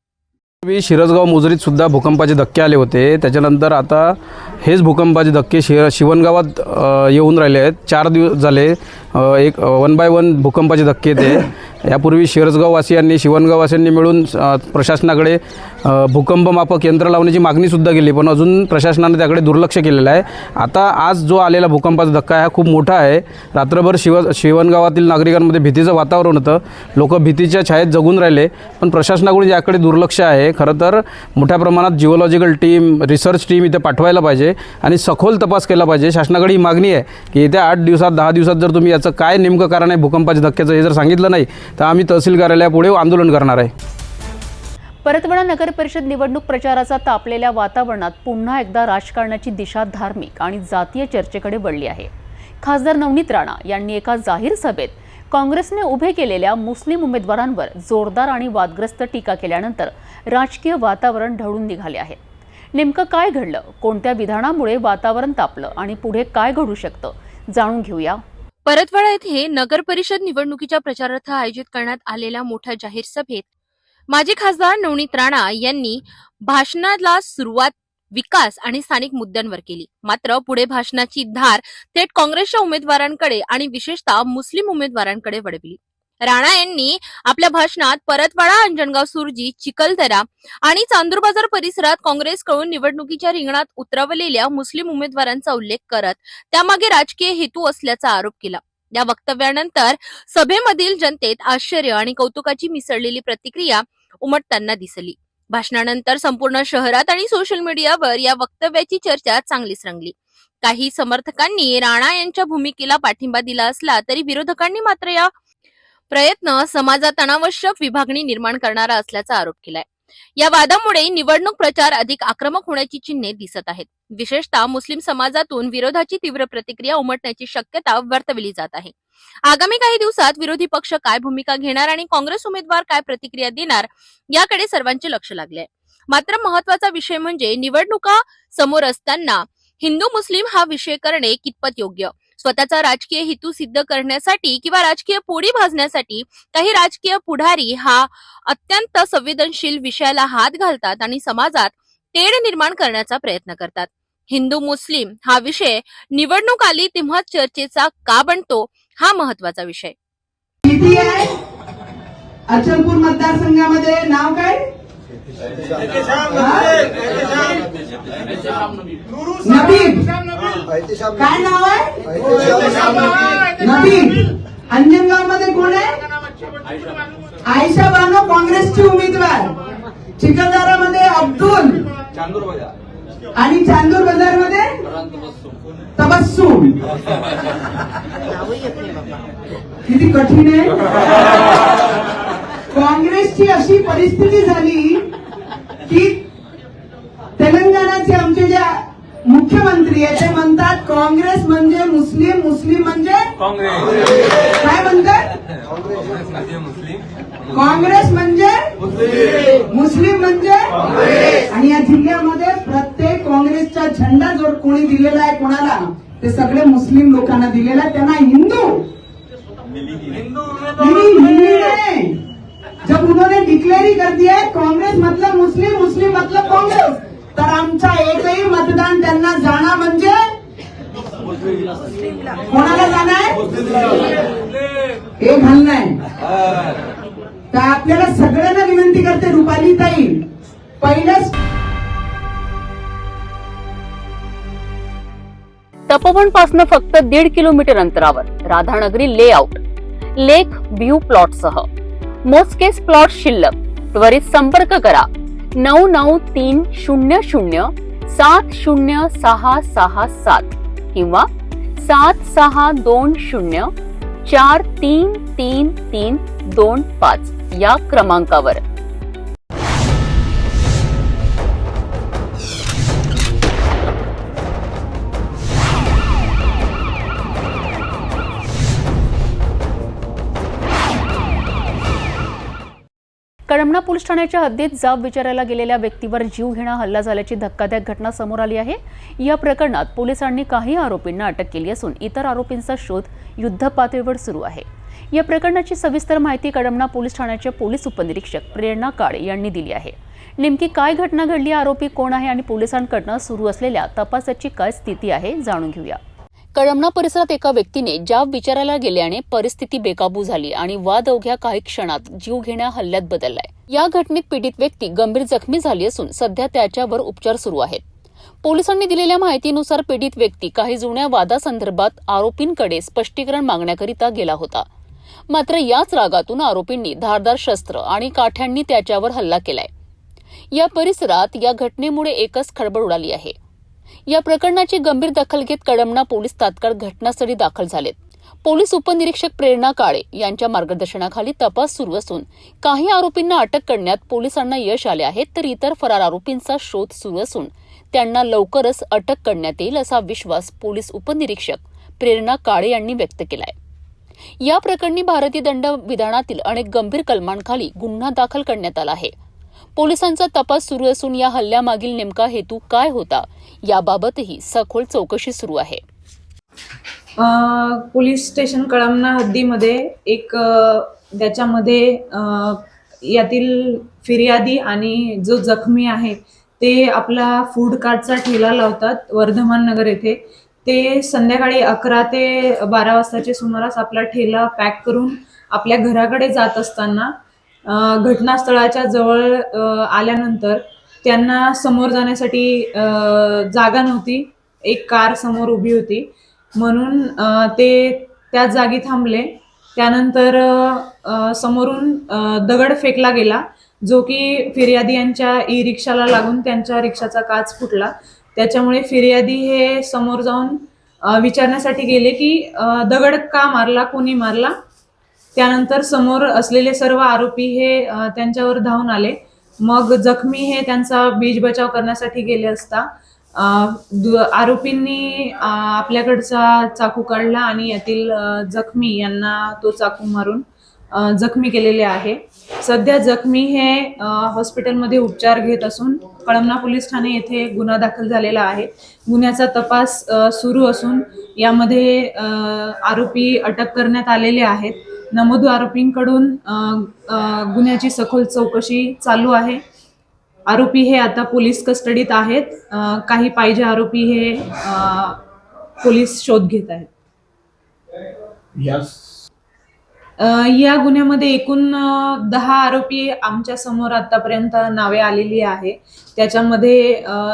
शिरसगाव मोजरीत सुद्धा भूकंपाचे धक्के आले होते। त्याच्यानंतर आता हेच भूकंपाचे धक्के शिवणगावात येऊन राहिले आहेत. 4 दिवस झाले एक 1 बाय 1 भूकंपाचे धक्के ते. यापूर्वी शिरसगाववासियांनी शिवणगाववासियांनी मिळून प्रशासनाकडे भूकंप मापक यंत्र लावण्याची मागणीसुद्धा केली, पण अजून प्रशासनाने त्याकडे दुर्लक्ष केलेलं आहे. आता आज जो आलेला भूकंपाचा धक्का हा खूप मोठा आहे. रात्रभर शिवणगावातील नागरिकांमध्ये भीतीचं वातावरण होतं. लोक भीतीच्या छायेत जगून राहिले, पण प्रशासनाकडून याकडे दुर्लक्ष आहे. खरं तर मोठ्या प्रमाणात जिओलॉजिकल टीम, रिसर्च टीम इथे पाठवायला पाहिजे आणि सखोल तपास केला पाहिजे. शासनाकडे ही मागणी आहे की येत्या 8 दिवसात 10 दिवसात जर तुम्ही याचं काय नेमकं कारण आहे भूकंपाच्या धक्क्याचं हे जर सांगितलं नाही तर आम्ही तहसील कार्यालयापुढे आंदोलन करणार आहे. परतवाडा नगर परिषद निवडणूक प्रचाराचा तापलेल्या वातावरणात पुन्हा एकदा राजकारणाची दिशा धार्मिक आणि जातीय चर्चेकडे वळली आहे. खासदार नवनीत राणा यांनी एका जाहीर सभेत काँग्रेसने उभे केलेल्या मुस्लिम उमेदवारांवर जोरदार आणि वादग्रस्त टीका केल्यानंतर राजकीय वातावरण ढवळून निघाले आहे. नेमकं काय घडलं, कोणत्या विधानामुळे वातावरण तापलं आणि पुढे काय घडू शकतं जाणून घेऊया. परतवाडा येथे नगर परिषद निवडणुकीच्या प्रचारार्थ आयोजित करण्यात आलेल्या मोठ्या जाहीर सभेत माजी खासदार नवनीत राणा यांनी भाषणाला सुरुवात विकास आणि स्थानिक मुद्द्यांवर केली. मात्र पुढे भाषणाची धार थेट काँग्रेसच्या उमेदवारांकडे आणि विशेषतः मुस्लिम उमेदवारांकडे वळविली. राणा यांनी आपल्या भाषणात परतवाडा, अंजनगाव, सुरजी, चिखलदरा आणि चांदूर बाजार परिसरात काँग्रेसकडून निवडणुकीच्या रिंगणात उतरवलेल्या मुस्लिम उमेदवारांचा उल्लेख करत त्यामागे राजकीय हेतू असल्याचा आरोप केला. या वक्तव्यानंतर सभेमधील जनतेत आश्चर्य आणि कौतुकाची मिसळलेली प्रतिक्रिया उमटताना दिसली. भाषणानंतर संपूर्ण शहरात आणि सोशल मीडियावर या वक्तव्याची चर्चा चांगलीच रंगली. काही समर्थकांनी राणा यांच्या भूमिकेला पाठिंबा दिला असला तरी विरोधकांनी मात्र या प्रयत्न समाजात अनावश्यक विभागणी निर्माण करणारा असल्याचा आरोप केलाय. या वादामुळे निवडणूक प्रचार अधिक आक्रमक होण्याची चिन्हे दिसत आहेत. विशेषतः मुस्लिम समाजातून विरोधाची तीव्र प्रतिक्रिया उमटण्याची शक्यता वर्तवली जात आहे. आगामी काही दिवसात विरोधी पक्ष काय भूमिका घेणार आणि काँग्रेस उमेदवार काय प्रतिक्रिया देणार याकडे सर्वांचे लक्ष लागले. मात्र महत्वाचा विषय म्हणजे निवडणुका समोर असताना हिंदू मुस्लिम हा विषय करणे कितपत योग्य. स्वतःचा राजकीय हेतू सिद्ध करण्यासाठी किंवा राजकीय पोळी भाजण्यासाठी काही राजकीय पुढारी हा अत्यंत संवेदनशील विषयाला हात घालतात आणि समाजात तेढ निर्माण करण्याचा प्रयत्न करतात. हिंदू मुस्लिम हा विषय निवडणूक आली तेव्हा चर्चेचा का बनतो हा महत्वाचा विषय. अचलपूर मतदारसंघामध्ये नाव काय? नबीब. काय नाव आहे? नबीब. अंजनगाव मध्ये कोण आहे? आयशा बानो, काँग्रेसची उमेदवार. चिखलदरामध्ये अब्दुल आणि चांदूर बाजार मध्ये तबस्सुम. किती कठीण आहे. काँग्रेसची अशी परिस्थिती झाली की तेलंगणाचे आमचे जे मुख्यमंत्री आहे ते म्हणतात काँग्रेस म्हणजे मुस्लिम, मुस्लिम म्हणजे काँग्रेस. काय म्हणतात? काँग्रेस म्हणजे मुस्लिम म्हणजे काँग्रेस. आणि या जिल्ह्यामध्ये प्रत्येक काँग्रेसचा झेंडा जो कोणी दिलेला आहे कोणाला, ते सगळे मुस्लिम लोकांना दिलेला आहे. त्यांना हिंदू नहीं. जब उन्होंने डिक्लेअर ही कर दिया है काँग्रेस मतलब मुस्लिम, मुस्लिम मतलब काँग्रेस, तर आमचा एकही मतदान त्यांना जाणं म्हणजे कोणाला जाणं आहे? हे घालणं आहे. तर आपल्याला सगळ्यांना विनंती करते रुपाली ताई, पहिलंच तपोवन पासून फक्त 1.5 किलोमीटर अंतरावर राधानगरी लेआउट लेक व्ह्यू प्लॉट सह मोजकेच प्लॉट शिल्लक. त्वरित संपर्क करा 9930706667 किंवा 7620433325 या क्रमांकावर. कळमना पोलीस ठाण्याच्या हद्दीत जाब विचारायला गेलेल्या व्यक्तीवर जीवघेणा हल्ला झाल्याची धक्कादायक घटना समोर आली आहे. या प्रकरणात पोलिसांनी काही आरोपींना अटक केली असून इतर आरोपींचा शोध युद्धपातळीवर सुरू आहे. या प्रकरणाची सविस्तर माहिती कळमना पोलीस ठाण्याचे पोलीस उपनिरीक्षक प्रेरणा काळे यांनी दिली आहे. नेमकी काय घटना घडली, आरोपी कोण आहे आणि पोलिसांकडनं सुरू असलेल्या तपासाची काय स्थिती आहे जाणून घेऊया. कळमना परिसरात एका व्यक्तीने जाब विचारायला गेल्याने परिस्थिती बेकाबू झाली आणि वाद अवघ्या काही क्षणात जीवघेण्या हल्ल्यात बदललाय. या घटनेत पीडित व्यक्ती गंभीर जखमी झाली असून सध्या त्याच्यावर उपचार सुरू आहेत. पोलिसांनी दिलेल्या माहितीनुसार पीडित व्यक्ती काही जुन्या वादासंदर्भात आरोपींकडे स्पष्टीकरण मागण्याकरिता गेला होता. मात्र याच रागातून आरोपींनी धारदार शस्त्र आणि काठ्यांनी त्याच्यावर हल्ला केलाय. या परिसरात या घटनेमुळे एकच खळबळ उडाली आहे. या प्रकरणाची गंभीर दखल घेत कळमना पोलीस तात्काळ घटनास्थळी दाखल झालेत. पोलीस उपनिरीक्षक प्रेरणा काळे यांच्या मार्गदर्शनाखाली तपास सुरू असून काही आरोपींना अटक करण्यात पोलिसांना यश आले आहे, तर इतर फरार आरोपींचा शोध सुरू असून त्यांना लवकरच अटक करण्यात येईल असा विश्वास पोलीस उपनिरीक्षक प्रेरणा काळे यांनी व्यक्त केलाय. या प्रकरणी भारतीय दंड विधानातील अनेक गंभीर कलमांखाली गुन्हा दाखल करण्यात आला आहे. पोलिसांचा तपास सुरू असून या हल्ल्यामागील नेमका हेतू काय होता याबाबतही सखोल चौकशी सुरू आहे. पोलीस स्टेशन कळमना हद्दीमध्ये एक त्याच्यामध्ये यातील फिर्यादी आणि जो जखमी आहे ते आपला फूड कार्टचा ठेला लावतात वर्धमान नगर येथे. ते संध्याकाळी 11 ते 12 वाजताच्या सुमारास आपला ठेला पॅक करून आपल्या घराकडे जात असताना घटनास्थळाच्या जवळ आल्यानंतर त्यांना समोर जाण्यासाठी जागा नव्हती. एक कार समोर उभी होती म्हणून ते त्या जागी थांबले. त्यानंतर समोरून दगड फेकला गेला जो की फिर्यादी यांच्या ई रिक्षाला लागून त्यांच्या रिक्षाचा काच फुटला. त्याच्यामुळे फिर्यादी हे समोर जाऊन विचारण्यासाठी गेले की दगड का मारला, कोणी मारला. त्यानंतर समोर असलेले सर्व आरोपी हे त्यांच्यावर धावून आले. मग जखमी हे त्यांचा बीज बचाव करण्यासाठी गेले असता आरोपींनी आपल्याकडचा चाकू काढला आणि यातील जखमी यांना तो चाकू मारून जखमी केलेले आहे. सध्या जखमी हे हॉस्पिटलमध्ये उपचार घेत असून कळमना पोलीस ठाणे येथे गुन्हा दाखल झालेला आहे. गुन्ह्याचा तपास सुरू असून यामध्ये आरोपी अटक करण्यात आलेले आहेत. नमूद आरोपींकडून गुन्ह्याची सखोल चौकशी चालू आहे. आरोपी हे आता पोलीस कस्टडीत आहेत. काही पाहिजे आरोपी हे पोलीस शोध घेत आहेत. या गुन्ह्यामध्ये एकूण 10 आरोपी आमच्या समोर आतापर्यंत नावे आलेली आहे. त्याच्यामध्ये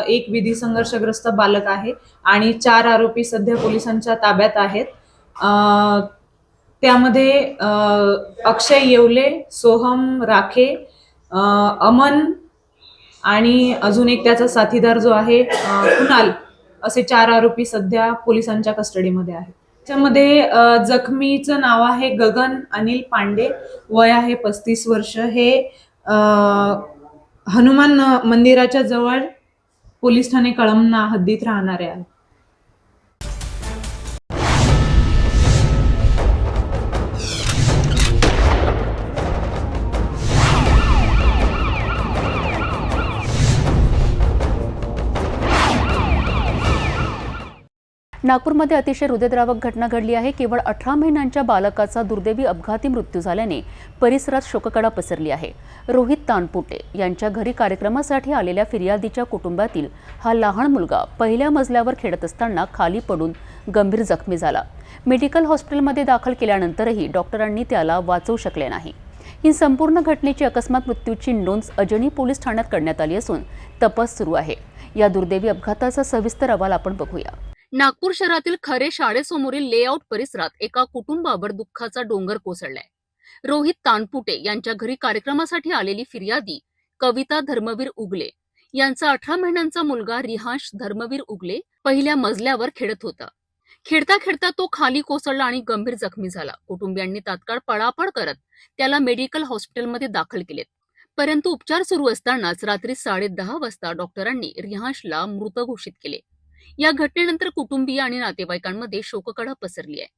एक विधी संघर्षग्रस्त बालक आहे आणि 4 आरोपी सध्या पोलिसांच्या ताब्यात आहेत. त्यामध्ये अक्षय येवले, सोहम राखे, अमन आणि अजून एक त्याचा साथीदार जो आहे कुणाल, असे 4 आरोपी सध्या पोलिसांच्या कस्टडीमध्ये आहेत. त्याच्यामध्ये जखमीचं नाव आहे गगन अनिल पांडे, वय आहे 35 वर्ष. हे हनुमान मंदिराच्या जवळ पोलीस ठाणे कळमना हद्दीत राहणारे आहे. नागपूरमध्ये अतिशय हृदयद्रावक घटना घडली आहे. केवळ 18 महिन्यांच्या बालकाचा दुर्दैवी अपघाती मृत्यू झाल्याने परिसरात शोककळा पसरली आहे. रोहित तानपुटे यांच्या घरी कार्यक्रमासाठी आलेल्या फिर्यादीच्या कुटुंबातील हा लहान मुलगा पहिल्या मजल्यावर खेळत असताना खाली पडून गंभीर जखमी झाला. मेडिकल हॉस्पिटलमध्ये दाखल केल्यानंतरही डॉक्टरांनी त्याला वाचवू शकले नाही. ही संपूर्ण घटनेची अकस्मात मृत्यूची नोंद अजनी पोलीस ठाण्यात करण्यात आली असून तपास सुरू आहे. या दुर्दैवी अपघाताचा सविस्तर अहवाल आपण बघूया. नागपूर शहरातील खरे शाळेसमोरील लेआउट परिसरात एका कुटुंबावर दुःखाचा डोंगर कोसळलाय. रोहित तानपुटे यांच्या घरी कार्यक्रमासाठी आलेली फिर्यादी कविता धर्मवीर उगले यांचा 18 महिन्यांचा मुलगा रिहांश धर्मवीर उगले पहिल्या मजल्यावर खेळत होता. खेळता खेळता तो खाली कोसळला आणि गंभीर जखमी झाला. कुटुंबियांनी तात्काळ पळापळ करत त्याला मेडिकल हॉस्पिटलमध्ये दाखल केलेत. परंतु उपचार सुरू असतानाच रात्री 10:30 वाजता डॉक्टरांनी रिहांशला मृत घोषित केले. या घटनेनंतर कुटुंबीय आणि नातेवाईकांमध्ये शोककळा पसरली आहे.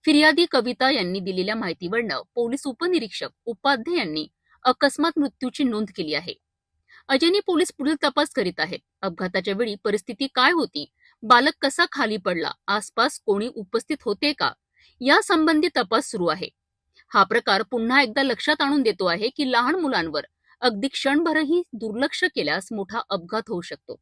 फिर्यादी कविता यांनी दिलेल्या माहितीवरनं पोलीस उपनिरीक्षक उपाध्ये यांनी अकस्मात मृत्यूची नोंद केली आहे. अजनी पोलीस पुढील तपास करीत आहेत. अपघाताच्या वेळी परिस्थिती काय होती, बालक कसा खाली पडला, आसपास कोणी उपस्थित होते का, यासंबंधी तपास सुरू आहे. हा प्रकार पुन्हा एकदा लक्षात आणून देतो आहे की लहान मुलांवर अगदी क्षणभरही दुर्लक्ष केल्यास मोठा अपघात होऊ शकतो.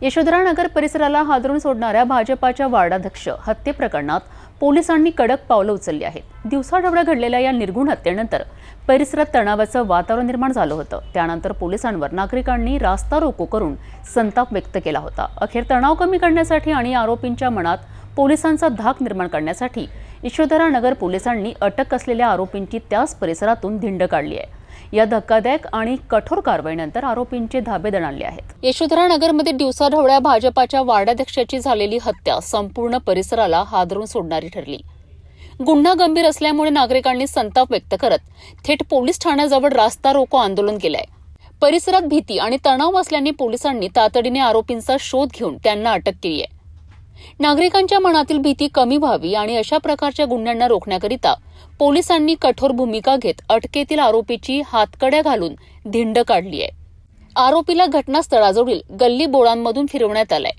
यशोधरा नगर परिसराला हादरून सोडणाऱ्या भाजपाच्या वार्डाध्यक्ष हत्ये प्रकरणात पोलिसांनी कडक पावलं उचलली आहेत. दिवसाढवळ्या घडलेल्या या निर्घृण हत्येनंतर परिसरात तणावाचं वातावरण निर्माण झालं होतं. त्यानंतर पोलिसांवर नागरिकांनी रास्ता रोको करून संताप व्यक्त केला होता. अखेर तणाव कमी करण्यासाठी आणि आरोपींच्या मनात पोलिसांचा धाक निर्माण करण्यासाठी यशोधरा नगर पोलिसांनी अटक असलेल्या आरोपींची त्याच परिसरातून धिंड काढली आहे. या धक्कादायक आणि कठोर कारवाईनंतर आरोपींचे धाबे दणाणले आहेत. यशोधरा नगरमध्ये दिवसाढवळ्या भाजपाच्या वार्डाध्यक्षाची झालेली हत्या संपूर्ण परिसराला हादरून सोडणारी ठरली. गुन्हा गंभीर असल्यामुळे नागरिकांनी संताप व्यक्त करत थेट पोलीस ठाण्याजवळ रास्ता रोको आंदोलन केलंय. परिसरात भीती आणि तणाव असल्याने पोलिसांनी तातडीने आरोपींचा शोध घेऊन त्यांना अटक केली आहे. नागरिकांच्या मनातील भीती कमी व्हावी आणि अशा प्रकारच्या गुन्ह्यांना रोखण्याकरिता पोलिसांनी कठोर भूमिका घेत अटकेतील आरोपीची हातकड्या घालून धिंड काढली आहे. आरोपीला घटनास्थळाजवळील गल्ली बोळांमधून फिरवण्यात आलाय.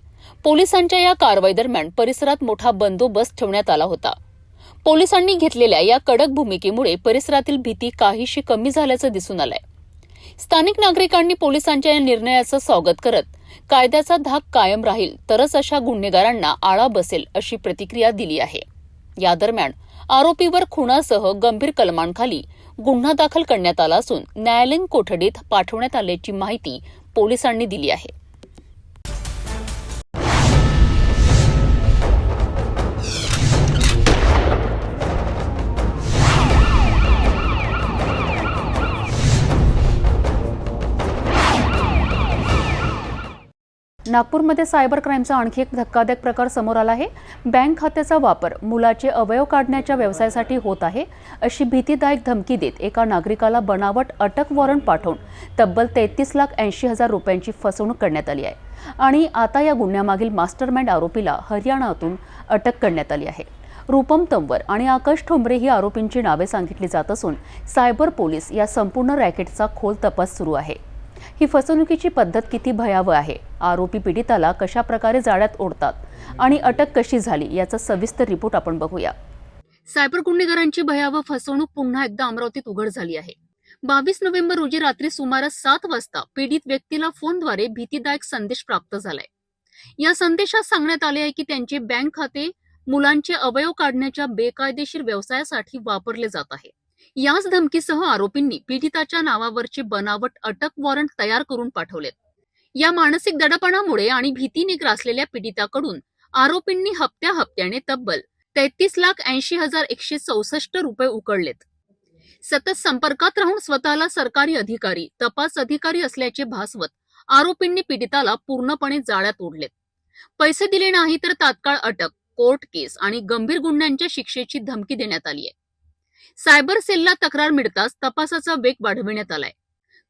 पोलिसांच्या या कारवाईदरम्यान परिसरात मोठा बंदोबस्त ठेवण्यात आला होता. पोलिसांनी घेतलेल्या या कडक भूमिकेमुळे परिसरातील भीती काहीशी कमी झाल्याचं दिसून आलंय. स्थानिक नागरिकांनी पोलिसांच्या या निर्णयाचं स्वागत करत कायद्याचा धाक कायम राहील तरच अशा गुन्हेगारांना आळा बसेल अशी प्रतिक्रिया दिली आहे. या दरम्यान आरोपीवर खुनासह गंभीर कलमांखाली गुन्हा दाखल करण्यात आला असून न्यायालयीन कोठडीत पाठवण्यात आल्याची माहिती पोलिसांनी दिली आहे. नागपूरमध्ये सायबर क्राईमचा आणखी एक धक्कादायक प्रकार समोर आला आहे. बँक खात्याचा वापर मुलाचे अवयव काढण्याच्या व्यवसायासाठी होत आहे अशी भीतीदायक धमकी देत एका नागरिकाला बनावट अटक वॉरंट पाठवून तब्बल 33,80,000 रुपयांची फसवणूक करण्यात आली आहे. आणि आता या गुन्ह्यामागील मास्टरमाइंड आरोपीला हरियाणातून अटक करण्यात आली आहे. रूपम तंवर आणि आकाश ठोंबरे ही आरोपींची नावे सांगितली जात असून सायबर पोलीस या संपूर्ण रॅकेटचा खोल तपास सुरू आहे. ही फसवणुकीची पद्धत किती भयावह आहे, आरोपी पीडिताला कशा प्रकारे जाळ्यात ओढतात आणि अटक कशी झाली याचा सविस्तर रिपोर्ट आपण बघूया. सायबर गुन्हेगारांची भयावह फसवणूक पुन्हा एकदा अमरावतीत उघड झाली आहे. 22 नोव्हेंबर रोजी रात्री सुमारे 7 वाजता पीडित व्यक्तीला फोनद्वारे भीतीदायक संदेश प्राप्त झालाय. या संदेशात सांगण्यात आले आहे की त्यांचे बँक खाते मुलांचे अवयव काढण्याच्या बेकायदेशीर व्यवसायासाठी वापरले जात आहे. याच धमकीसह आरोपींनी पीडिताच्या नावावरचे बनावट अटक वॉरंट तयार करून पाठवलेत. या मानसिक दडपणामुळे आणि भीतीने ग्रासलेल्या पीडिताकडून आरोपींनी हप्त्याने तब्बल 33,80,164 रुपये उकळलेत. सतत संपर्कात राहून स्वतःला सरकारी अधिकारी, तपास अधिकारी असल्याचे भासवत आरोपींनी पीडिताला पूर्णपणे जाळ्यात ओढलेत. पैसे दिले नाही तर तात्काळ अटक, कोर्ट केस आणि गंभीर गुन्ह्यांच्या शिक्षेची धमकी देण्यात आली आहे. सायबर सेलला तक्रार मिळताच तपासाचा वेग वाढविण्यात आलाय.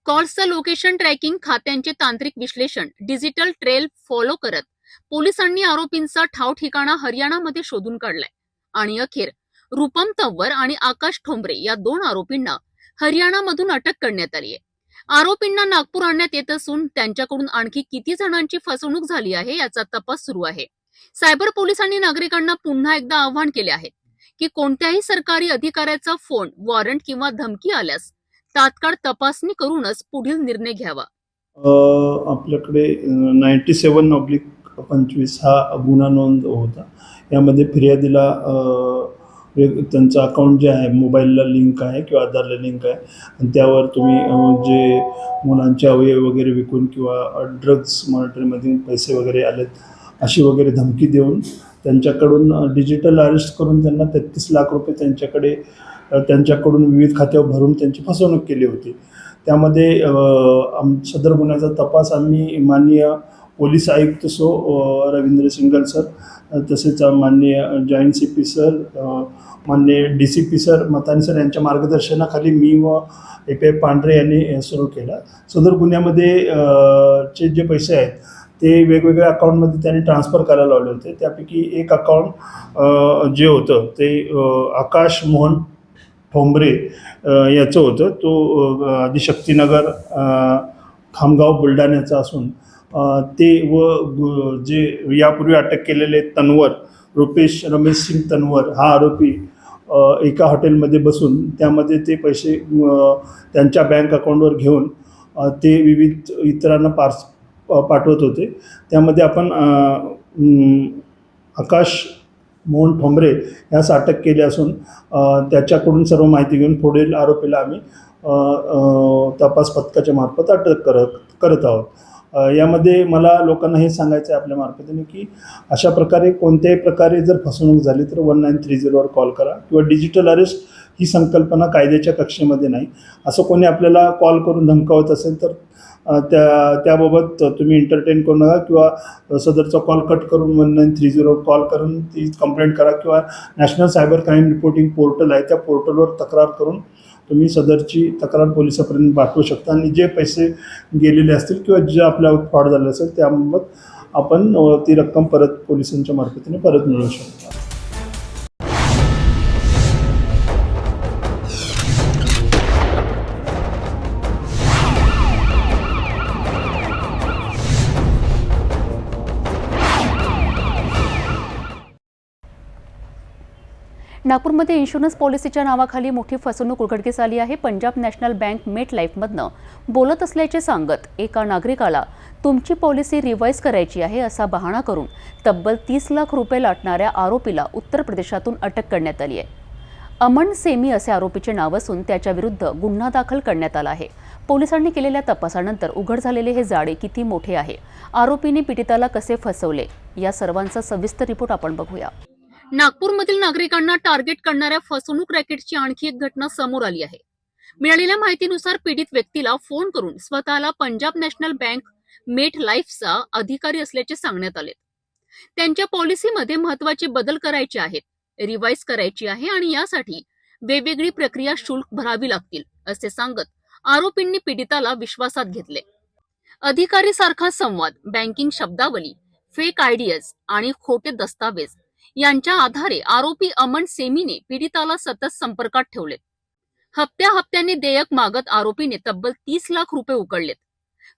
कॉल्सचं लोकेशन ट्रॅकिंग, खात्यांचे तांत्रिक विश्लेषण, डिजिटल ट्रेल फॉलो करत पोलिसांनी आरोपींचा ठाव ठिकाणा हरियाणामध्ये शोधून काढलाय. आणि अखेर रूपम तंवर आणि आकाश ठोंबरे या 2 आरोपींना हरियाणामधून अटक करण्यात आली आहे. आरोपींना नागपूर आणण्यात येत असून त्यांच्याकडून आणखी किती जणांची फसवणूक झाली आहे याचा तपास सुरू आहे. सायबर पोलिसांनी नागरिकांना पुन्हा एकदा आवाहन केले आहे की कोणत्याही सरकारी अधिकाऱ्याचा फोन, वॉरंट किंवा धमकी आल्यास तात्काळ तपासणी करूनच पुढील निर्णय घ्यावा. आपल्याकडे 97/25 हा गुन्हा नोंद होता. यामध्ये फिर्यादीला त्यांचं अकाउंट जे आहे मोबाईलला लिंक आहे किंवा आधारला लिंक आहे आणि त्यावर तुम्ही जे मुलांचे अवयव वगैरे विकून किंवा ड्रग्स मॉनिटरीमधून पैसे वगैरे आलेत अशी वगैरे धमकी देऊन त्यांच्याकडून डिजिटल अरेस्ट करून त्यांना 33 लाख रुपये त्यांच्याकडून विविध खात्यावर भरून त्यांची फसवणूक केली होती. त्यामध्ये सदर गुन्ह्याचा तपास आम्ही माननीय पोलीस आयुक्त रवींद्र सिंगल सर, तसेच माननीय जॉईंट CP सर, माननीय DCP सर मतानी सर यांच्या मार्गदर्शनाखाली मी व AP पांढरे यांनी सुरू केला. सदर गुन्ह्यामध्ये चे जे पैसे आहेत ते वेगवेगळ्या अकाउंटमध्ये त्यांनी ट्रान्सफर करायला लावले होते. त्यापैकी एक अकाउंट जे होतं ते आकाश मोहन ठोंबरे याचं होतं. तो आदिशक्तीनगर खामगाव बुलढाण्याचा असून ते व जे यापूर्वी अटक केलेले तन्वर रुपेश रमेश सिंग तन्वर हा आरोपी एका हॉटेलमध्ये बसून त्यामध्ये ते पैसे त्यांच्या बँक अकाउंटवर घेऊन ते विविध इतरांना पाठवत होते. त्यामध्ये आपण आकाश मोहन ठोंबरे यास अटक केली असून त्याच्याकडून सर्व माहिती घेऊन पुढील आरोपीला आम्ही तपास पथकाच्या मार्फत अटक करत आहोत. यामध्ये मला लोकांना हे सांगायचं आहे आपल्या मार्फतीने की अशा प्रकारे कोणत्याही प्रकारे जर फसवणूक झाली तर 1930वर कॉल करा किंवा डिजिटल अरेस्ट ही संकल्पना कायद्याच्या कक्षेमध्ये नाही. असं कोणी आपल्याला कॉल करून धमकावत असेल तर त्याबाबत तुम्ही एंटरटेन करू नका किंवा सदरचा कॉल कट करून 1930वर कॉल करून ती कंप्लेंट करा किंवा national cyber crime reporting portal आहे त्या पोर्टलवर तक्रार करून तुम्ही सदरची तक्रार पोलिसापर्यंत पाठवू शकता आणि जे पैसे गेलेले असतील किंवा जे आपल्यावर फ्रॉड झाले असेल त्याबाबत आपण ती रक्कम परत पोलिसांच्या मार्फतीने परत मिळवू शकतो. नागपूरमध्ये इन्शुरन्स पॉलिसीच्या नावाखाली मोठी फसवणूक उघडकीस आली आहे. पंजाब नॅशनल बँक मेट लाईफमधनं बोलत असल्याचे सांगत एका नागरिकाला तुमची पॉलिसी रिवाईज करायची आहे असा बहाणा करून तब्बल 30 लाख रुपये लाटणाऱ्या आरोपीला उत्तर प्रदेशातून अटक करण्यात आली आहे. अमन सेमी असे आरोपीचे नाव असून त्याच्याविरुद्ध गुन्हा दाखल करण्यात आला आहे. पोलिसांनी केलेल्या तपासानंतर उघड झालेले हे जाळे किती मोठे आहे, आरोपींनी पीडिताला कसे फसवले, या सर्वांचा सविस्तर रिपोर्ट आपण बघूया. नागपूरमधील नागरिकांना टार्गेट करणाऱ्या फसवणूक रॅकेटची आणखी एक घटना समोर आली आहे. मिळालेल्या माहितीनुसार पीडित व्यक्तीला फोन करून स्वतःला पंजाब नॅशनल बँक मेट लाईफचा अधिकारी असल्याचे सांगण्यात आले. त्यांच्या पॉलिसीमध्ये महत्त्वाचे बदल करायचे आहेत, रिवाईज करायची आहे आणि यासाठी वेगवेगळी प्रक्रिया शुल्क भरावी लागतील असे सांगत आरोपींनी पीडिताला विश्वासात घेतले. अधिकारी सारखा संवाद, बँकिंग शब्दावली, फेक आयडियाज आणि खोटे दस्तावेज यांच्या आधारे आरोपी अमन सेमीने पीडिताला सतत संपर्कात ठेवले. हप्त्याने देयक मागत आरोपीने तब्बल 30 लाख रुपये उकळलेत.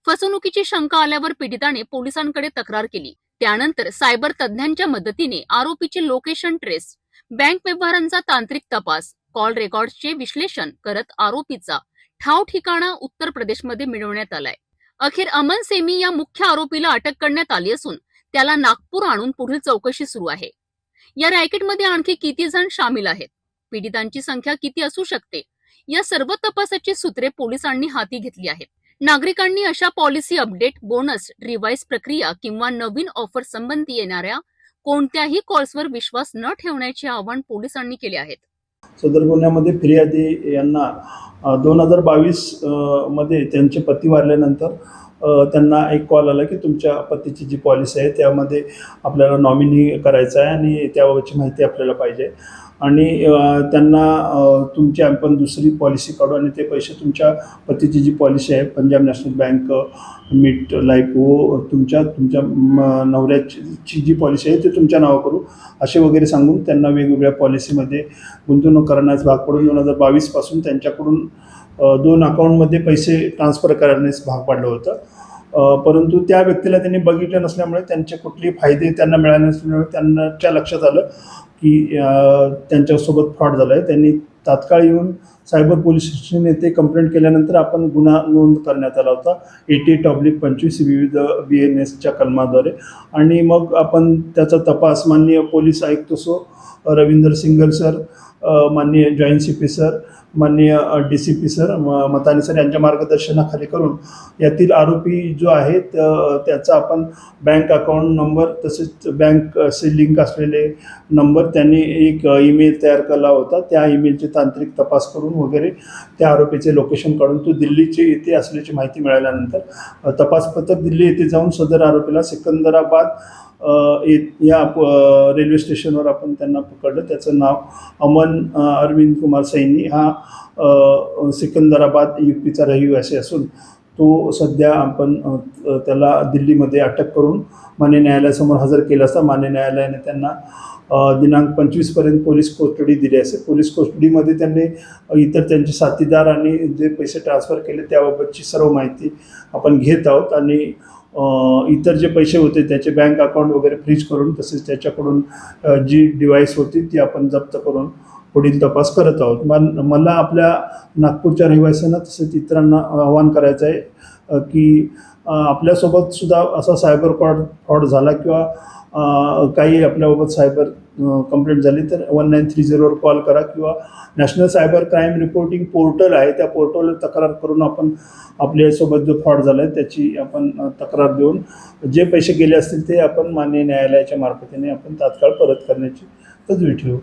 फसवणुकीची शंका आल्यावर पीडिताने पोलिसांकडे तक्रार केली. त्यानंतर सायबर तज्ञांच्या मदतीने आरोपीचे लोकेशन ट्रेस, बँक व्यवहारांचा तांत्रिक तपास, कॉल रेकॉर्डचे विश्लेषण करत आरोपीचा ठाव ठिकाणा उत्तर प्रदेशमध्ये मिळवण्यात आलाय. अखेर अमन सेमी या मुख्य आरोपीला अटक करण्यात आली असून त्याला नागपूर आणून पुढील चौकशी सुरू आहे. या रॅकेटमध्ये आणखी किती जण सामील आहेत, पीडितांची संख्या किती असू शकते, या सर्व तपासाची सूत्रे पोलिसांनी हाती घेतली आहेत. नागरिकांनी अशा पॉलिसी अपडेट, बोनस, रिवाईज प्रक्रिया किंवा नवीन ऑफर संबंधी येणाऱ्या कोणत्याही कॉल्सवर विश्वास न ठेवण्याचे आवाहन पोलिसांनी केले आहे. सदर गुन्ह्यामध्ये फिर्यादी यांना 2022 मध्ये त्यांचे पती वारल्यानंतर त्यांना एक कॉल आला की तुमच्या पतीची जी पॉलिसी आहे त्यामध्ये आपल्याला नॉमिनी करायचं आहे आणि त्याबाबतची माहिती आपल्याला पाहिजे आणि त्यांना तुमची आपण दुसरी पॉलिसी काढू आणि ते पैसे तुमच्या पतीची जी पॉलिसी आहे पंजाब नॅशनल बँक मेट लाईफ व तुमच्या नवऱ्याची जी पॉलिसी आहे ते तुमच्या नावा करू असे वगैरे सांगून त्यांना वेगवेगळ्या पॉलिसीमध्ये गुंतवणूक करण्यास भाग पडून 2022 पासून त्यांच्याकडून 2 अकाउंटमध्ये पैसे ट्रान्सफर करण्यास भाग पाडलं होतं. परंतु त्या व्यक्तीला त्यांनी बघितलं नसल्यामुळे त्यांचे कुठलेही फायदे त्यांना मिळाले नसल्यामुळे त्यांच्या लक्षात आलं की त्यांच्यासोबत फ्रॉड झाला आहे. त्यांनी तात्काळ येऊन सायबर पोलीस स्टेशन येथे कंप्लेंट केल्यानंतर आपण गुन्हा नोंद करण्यात आला होता 88/25 विविध BNSच्या कलमाद्वारे आणि मग आपण त्याचा तपास माननीय पोलीस आयुक्त रविंदर सिंगल सर, माननीय जॉईंट CP सर, माननीय DCP सर, मतानी सर यांच्या मार्गदर्शनाखाली करून यातील आरोपी जो आहे त्याचा आपण बँक अकाउंट नंबर तसेच बँक असे लिंक असलेले नंबर त्यांनी एक ईमेल तयार केला होता. त्या ईमेलचे तांत्रिक तपास करून वगैरे त्या आरोपीचे लोकेशन काढून तो दिल्लीचे येथे असल्याची माहिती मिळाल्यानंतर तपास पथक दिल्ली येथे जाऊन सदर आरोपीला सिकंदराबाद या रेल्वे स्टेशनवर आपण त्यांना पकडलं. त्याचं नाव अमन अरविंद कुमार सैनी हा सिकंदराबाद UPचा रहिवासी असून तो सध्या आपण त्याला दिल्लीमध्ये अटक करून मान्य न्यायालयासमोर हजर केला असता मान्य न्यायालयाने त्यांना दिनांक 25पर्यंत पोलीस कोस्टडी दिली असेल. पोलीस कोस्टडीमध्ये त्यांनी इतर त्यांचे साथीदार आणि जे पैसे ट्रान्सफर केले त्याबाबतची सर्व माहिती आपण घेत आहोत आणि इतर जे पैसे होते त्याचे बँक अकाउंट वगैरे फ्रीज करून तसेच त्याच्याकडून जी डिव्हाइस होती ती आपण जप्त करून पुढील तपास करत आहोत. मला आपल्या नागपूरच्या रहिवाशांना तसेच इतरांना आवाहन करायचं आहे की आपल्यासोबत सुद्धा असा सायबर फ्रॉड झाला किंवा काही आपल्याबाबत सायबर कंप्लेंट झाली तर 1930वर कॉल करा किंवा national cyber crime reporting portal आहे त्या पोर्टलवर तक्रार करून आपण आपल्यासोबत जो फ्रॉड झाला आहे त्याची आपण तक्रार देऊन जे पैसे गेले असतील ते आपण माननीय न्यायालयाच्या मार्फतीने आपण तात्काळ परत करण्याची तजवीज ठेवू.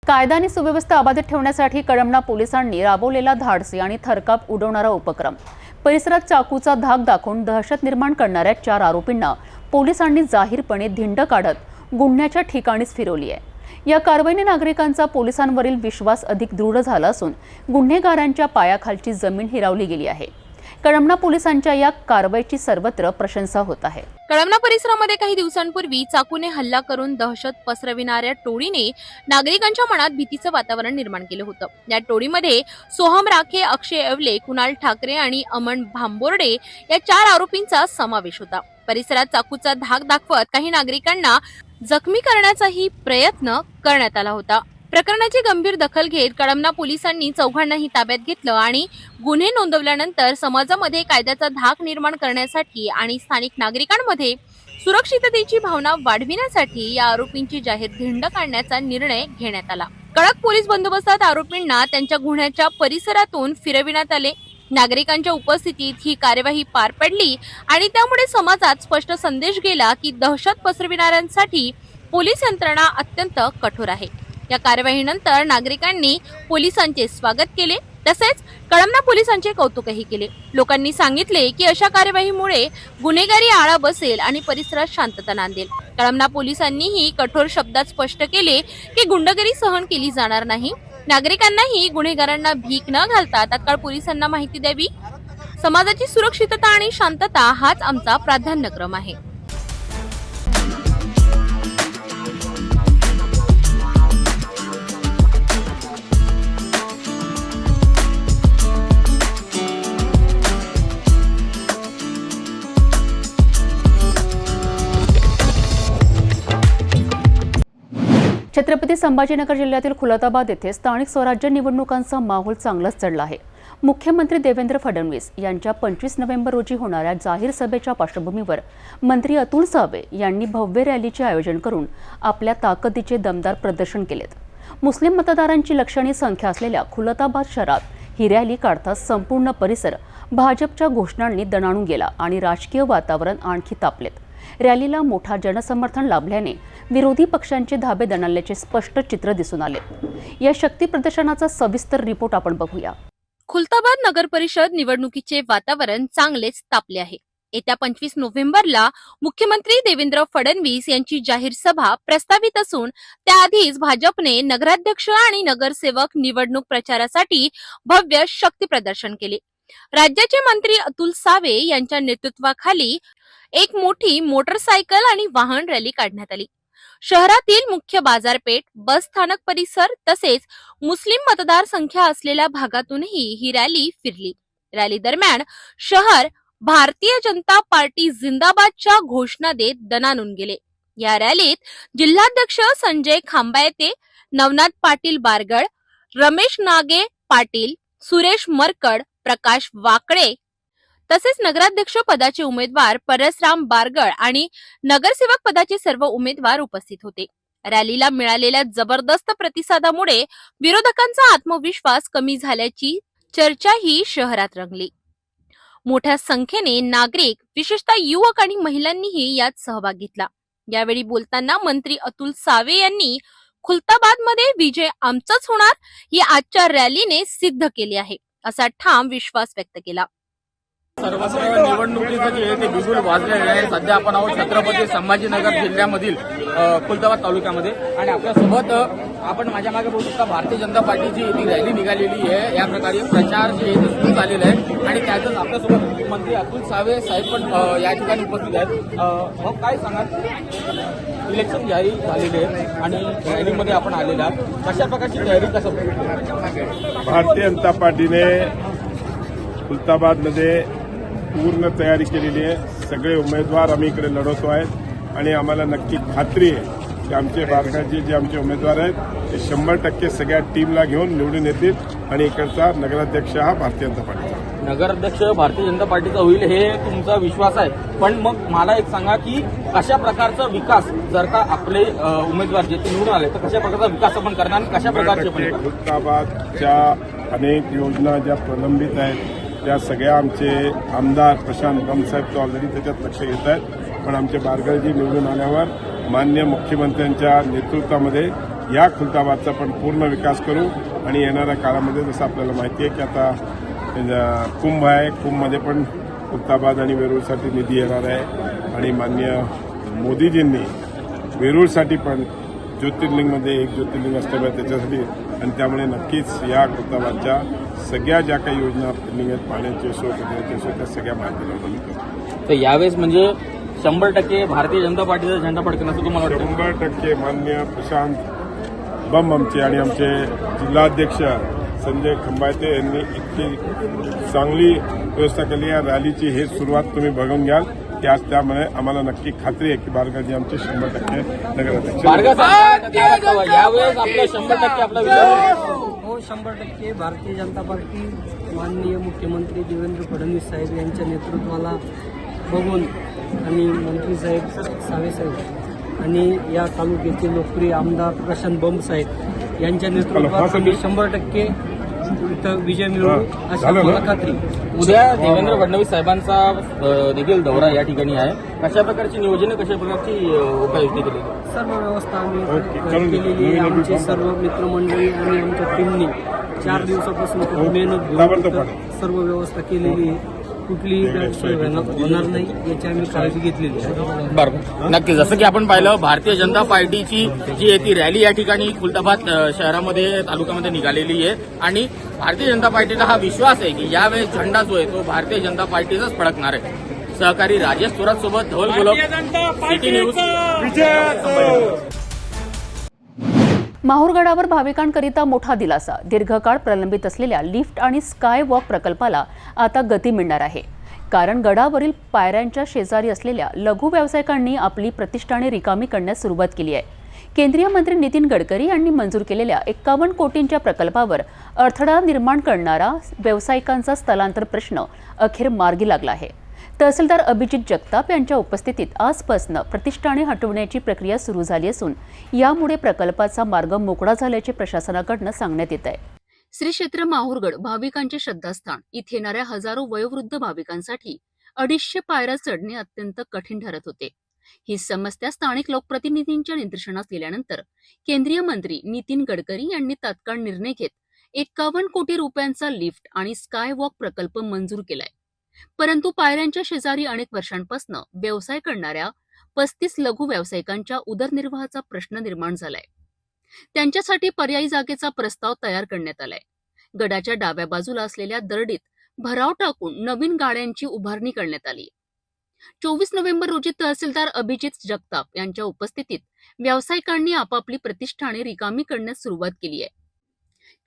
कायदा आणि सुव्यवस्था अबाधित ठेवण्यासाठी कळमना पोलिसांनी राबवलेला धाडसी आणि थरकाप उडवणारा उपक्रम. परिसरात चाकूचा धाक दाखवून दहशत निर्माण करणाऱ्या 4 आरोपींना पोलिसांनी जाहीरपणे धिंड काढत गुन्ह्याच्या ठिकाणीच फिरवली आहे. या कारवाईने नागरिकांचा पोलिसांवरील विश्वास अधिक दृढ झाला असून गुन्हेगारांच्या पायाखालची जमीन हिरावली गेली आहे. कळमना पोलिसांच्या या कारवाईची सर्वत्र प्रशंसा होत आहे. कळमना परिसरामध्ये काही दिवसांपूर्वी चाकूने हल्ला करून दहशत पसरविणाऱ्या टोळीने नागरिकांच्या मनात भीतीचं वातावरण निर्माण केलं होतं. या टोळीमध्ये सोहम राखे, अक्षय अवले, कुणाल ठाकरे आणि अमन भांबोर्डे या 4 आरोपींचा समावेश होता. परिसरात चाकूचा धाक दाखवत काही नागरिकांना जखमी करण्याचाही प्रयत्न करण्यात आला होता. प्रकरणाची गंभीर दखल घेत कळमना पोलिसांनी चौघांनाही ताब्यात घेतलं आणि गुन्हे नोंदवल्यानंतर समाजामध्ये कायद्याचा धाक निर्माण करण्यासाठी आणि स्थानिक नागरिकांमध्ये सुरक्षिततेची भावना वाढविण्यासाठी या आरोपींची जाहीर धिंड काढण्याचा निर्णय घेण्यात आला. कडक पोलीस बंदोबस्तात आरोपींना त्यांच्या गुन्ह्याच्या परिसरातून फिरविण्यात आले. नागरिकांच्या उपस्थितीत ही कार्यवाही पार पडली आणि त्यामुळे समाजात स्पष्ट संदेश गेला की दहशत पसरविणाऱ्यांसाठी पोलीस यंत्रणा अत्यंत कठोर आहे. या कार्यवाहीनंतर नागरिकांनी पोलिसांचे स्वागत केले तसेच कळमना पोलिसांचे कौतुकही केले. लोकांनी सांगितले की अशा कार्यवाहीमुळे गुन्हेगारी आळा बसेल आणि परिसरात शांतता नांदेल. कळमना पोलिसांनीही कठोर शब्दात स्पष्ट केले की गुंडगिरी सहन केली जाणार नाही. नागरिकांनाही गुन्हेगारांना भीक न घालता तात्काळ पोलिसांना माहिती द्यावी. समाजाची सुरक्षितता आणि शांतता हाच आमचा प्राधान्यक्रम आहे. छत्रपती संभाजीनगर जिल्ह्यातील खुलताबाद येथे स्थानिक स्वराज्य निवडणुकांचा माहोल चांगलाच चढला आहे. मुख्यमंत्री देवेंद्र फडणवीस यांच्या 25 नोव्हेंबर रोजी होणाऱ्या जाहीर सभेच्या पार्श्वभूमीवर मंत्री अतुल सावे यांनी भव्य रॅलीचे आयोजन करून आपल्या ताकदीचे दमदार प्रदर्शन केलेत. मुस्लिम मतदारांची लक्षणीय संख्या असलेल्या खुलताबाद शहरात ही रॅली काढताच संपूर्ण परिसर भाजपच्या घोषणांनी दणाणून गेला आणि राजकीय वातावरण आणखी तापलेत. रॅलीला मोठा जनसमर्थन लाभल्याने विरोधी पक्षांचे धाबे दणाणल्याचे स्पष्ट चित्र दिसून आले. या शक्ती प्रदर्शनाचा सविस्तर रिपोर्ट आपण बघूया. खुलताबाद नगर परिषद निवडणुकीचे वातावरण चांगलेच तापले आहे. येत्या 25 नोव्हेंबरला मुख्यमंत्री देवेंद्र फडणवीस यांची जाहीर सभा प्रस्तावित असून त्याआधीच भाजपने नगराध्यक्ष आणि नगरसेवक निवडणूक प्रचारासाठी भव्य शक्ती प्रदर्शन केले. राज्याचे मंत्री अतुल सावे यांच्या नेतृत्वाखाली एक मोठी मोटरसायकल आणि वाहन रॅली काढण्यात आली. शहरातील मुख्य बाजारपेठ, बस स्थानक परिसर तसेच मुस्लिम मतदार संख्या असलेल्या भागातूनही ही रॅली फिरली. रॅली दरम्यान शहर भारतीय जनता पार्टी जिंदाबादच्या घोषणा देत दणाणून गेले. या रॅलीत जिल्हाध्यक्ष संजय खांबायते, नवनाथ पाटील बारगड, रमेश नागे पाटील, सुरेश मरकड, प्रकाश वाकळे तसेच नगराध्यक्ष पदाचे उमेदवार परसराम बारगड आणि नगरसेवक पदाचे सर्व उमेदवार उपस्थित होते. रॅलीला मिळालेल्या जबरदस्त प्रतिसादामुळे विरोधकांचा आत्मविश्वास कमी झाल्याची चर्चाही शहरात रंगली. मोठ्या संख्येने नागरिक, विशेषतः युवक आणि महिलांनीही यात सहभाग घेतला. यावेळी बोलताना मंत्री अतुल सावे यांनी खुलताबादमध्ये विजय आमचाच होणार ही आजच्या रॅलीने सिद्ध केली आहे असा ठाम विश्वास व्यक्त केला. सर्वत्र निवडणुकीचं जे आहे ते बिगुल वाजलेलं आहे. सध्या आपण आहोत छत्रपती संभाजीनगर जिल्ह्यामधील खुलताबाद तालुक्यामध्ये आणि आपल्यासोबत आपण माझ्या मागे बघू शकता भारतीय जनता पार्टीची ती रॅली निघालेली आहे. या प्रकारे प्रचार जे आहे ते सुरू झालेला आहे आणि त्यातच आपल्यासोबत मंत्री अतुल सावे साहेब पण या ठिकाणी उपस्थित आहेत. मग काय सांगाल, इलेक्शन जाहीर झालेले आहे आणि रॅलीमध्ये आपण आलेला आहात, कशा प्रकारची तयारी कसं? भारतीय जनता पार्टीने खुलताबादमध्ये पूर्ण तयारी केलेली आहे. सगळे उमेदवार आम्ही इकडे लढवतो आहेत आणि आम्हाला नक्की खात्री आहे की आमचे बारकाचे जे आमचे उमेदवार आहेत ते 100% सगळ्या टीमला घेऊन निवडून येतील आणि इकडचा नगराध्यक्ष हा भारतीय जनता पार्टीचा नगराध्यक्ष भारतीय जनता पार्टीचा होईल हे तुमचा विश्वास आहे. पण मग मला एक सांगा की कशा प्रकारचा विकास जर का आपले उमेदवार जे निवडून आले तर कशा प्रकारचा विकास आपण करणार आणि कशा प्रकारचे खुलताबादच्या अनेक योजना ज्या प्रलंबित आहेत त्या सगळ्या आमचे आमदार प्रशांत बंबसाहेब तर ऑलरेडी त्याच्यात लक्ष घेत आहेत. पण आमचे बारगळजी निवडून आल्यावर माननीय मुख्यमंत्र्यांच्या नेतृत्वामध्ये या खुलताबादचा पण पूर्ण विकास करू आणि येणाऱ्या काळामध्ये जसं आपल्याला माहिती आहे की आता कुंभ आहे, कुंभमध्ये पण खुलताबाद आणि वेरूळसाठी निधी येणार आहे आणि माननीय मोदीजींनी वेरूळसाठी पण ज्योतिर्लिंगमध्ये एक ज्योतिर्लिंग असतं त्याच्यासाठी आणि त्यामुळे नक्कीच या खुलताबादच्या सगळ्या ज्या काही योजना पेंडिंग आहेत पाण्याची असो कचऱ्याची असो त्या सगळ्या मार्गाला करू. तर यावेळेस म्हणजे 100% भारतीय जनता पार्टीचा झेंडा फडकेल असं तुम्हाला वाटतं? 100% माननीय प्रशांत बंब आमचे आणि आमचे जिल्हाध्यक्ष संजय खंबायते यांनी इतकी चांगली व्यवस्था केली. या रॅलीची हे सुरुवात तुम्ही बघून घ्याल की आज त्यामुळे आम्हाला नक्की खात्री आहे की बारगाजी आमचे 100% नगराध्यक्ष. यावेळेस आपलं 100% आपला विचार हो 100% भारतीय जनता पार्टी माननीय मुख्यमंत्री देवेंद्र फडणवीस साहेब यांच्या नेतृत्वाला बघून आणि मंत्री साहेब सावे साहेब आणि या तालुक्याचे लोकप्रिय आमदार प्रशांत बंब साहेब यांच्या नेतृत्वात आम्ही 100% इथं विजय मिळवू अशी मला खात्री. उद्या देवेंद्र फडणवीस साहेबांचा देखील दौरा या ठिकाणी आहे. कशा प्रकारची नियोजन, कशा प्रकारची उपाययोजना केली? सर्व व्यवस्था आम्ही केलेली आहे. आमचे सर्व मित्रमंडळी आणि आमच्या टीमनी 4 दिवसापासून खूप मेहनत घेऊन सर्व व्यवस्था केलेली आहे. कुठलीही गैरसोय होणार नाही याची आम्ही काळजी घेतलेली आहे. बरोबर, नक्की. जसं की आपण पाहिलं भारतीय जनता पार्टीची जी आहे ती रॅली या ठिकाणी खुलताबाद शहरामध्ये तालुक्यामध्ये निघालेली आहे आणि भारतीय जनता पार्टीचा हा विश्वास आहे की यावेळेस झेंडा जो आहे तो भारतीय जनता पार्टीचाच फडकणार आहे. सहकारी राजेश थोरात सोबत धवल गुलाब, सिटी न्यूज. माहूरगडावर भाविकांकरिता मोठा दिलासा. दीर्घकाळ प्रलंबित असलेल्या लिफ्ट आणि स्काय वॉक प्रकल्पाला आता गती मिळणार आहे. कारण गडावरील पायऱ्यांच्या शेजारी असलेल्या लघु व्यावसायिकांनी आपली प्रतिष्ठाने रिकामी करण्यास सुरुवात केली आहे. केंद्रीय मंत्री नितीन गडकरी यांनी मंजूर केलेल्या 51 कोटींच्या प्रकल्पावर अडथळा निर्माण करणारा व्यावसायिकांचा स्थलांतर प्रश्न अखेर मार्गी लागला आहे. तहसीलदार अभिजित जगताप यांच्या उपस्थितीत आजपासून प्रतिष्ठाने हटवण्याची प्रक्रिया सुरू झाली असून यामुळे प्रकल्पाचा मार्ग मोकळा झाल्याचे प्रशासनाकडून सांगण्यात येत आहे. श्री क्षेत्र माहूरगड भाविकांचे श्रद्धास्थान. इथे येणाऱ्या हजारो वयोवृद्ध भाविकांसाठी 250 पायऱ्या चढणे अत्यंत कठीण ठरत होते. ही समस्या स्थानिक लोकप्रतिनिधींच्या निदर्शनास गेल्यानंतर केंद्रीय मंत्री नितीन गडकरी यांनी तात्काळ निर्णय घेत 51 कोटी रुपयांचा लिफ्ट आणि स्काय वॉक प्रकल्प मंजूर केलाय. परंतु पायऱ्यांच्या शेजारी अनेक वर्षांपासून व्यवसाय करणाऱ्या 35 लघु व्यावसायिकांच्या उदरनिर्वाहाचा प्रश्न निर्माण झालाय. त्यांच्यासाठी पर्यायी जागेचा प्रस्ताव तयार करण्यात आलाय. गडाच्या डाव्या बाजूला असलेल्या दरडीत भराव टाकून नवीन गाड्यांची उभारणी करण्यात आली. 24 नोव्हेंबर रोजी तहसीलदार अभिजित जगताप यांच्या उपस्थितीत व्यावसायिकांनी आपापली प्रतिष्ठाने रिकामी करण्यास सुरुवात केली आहे.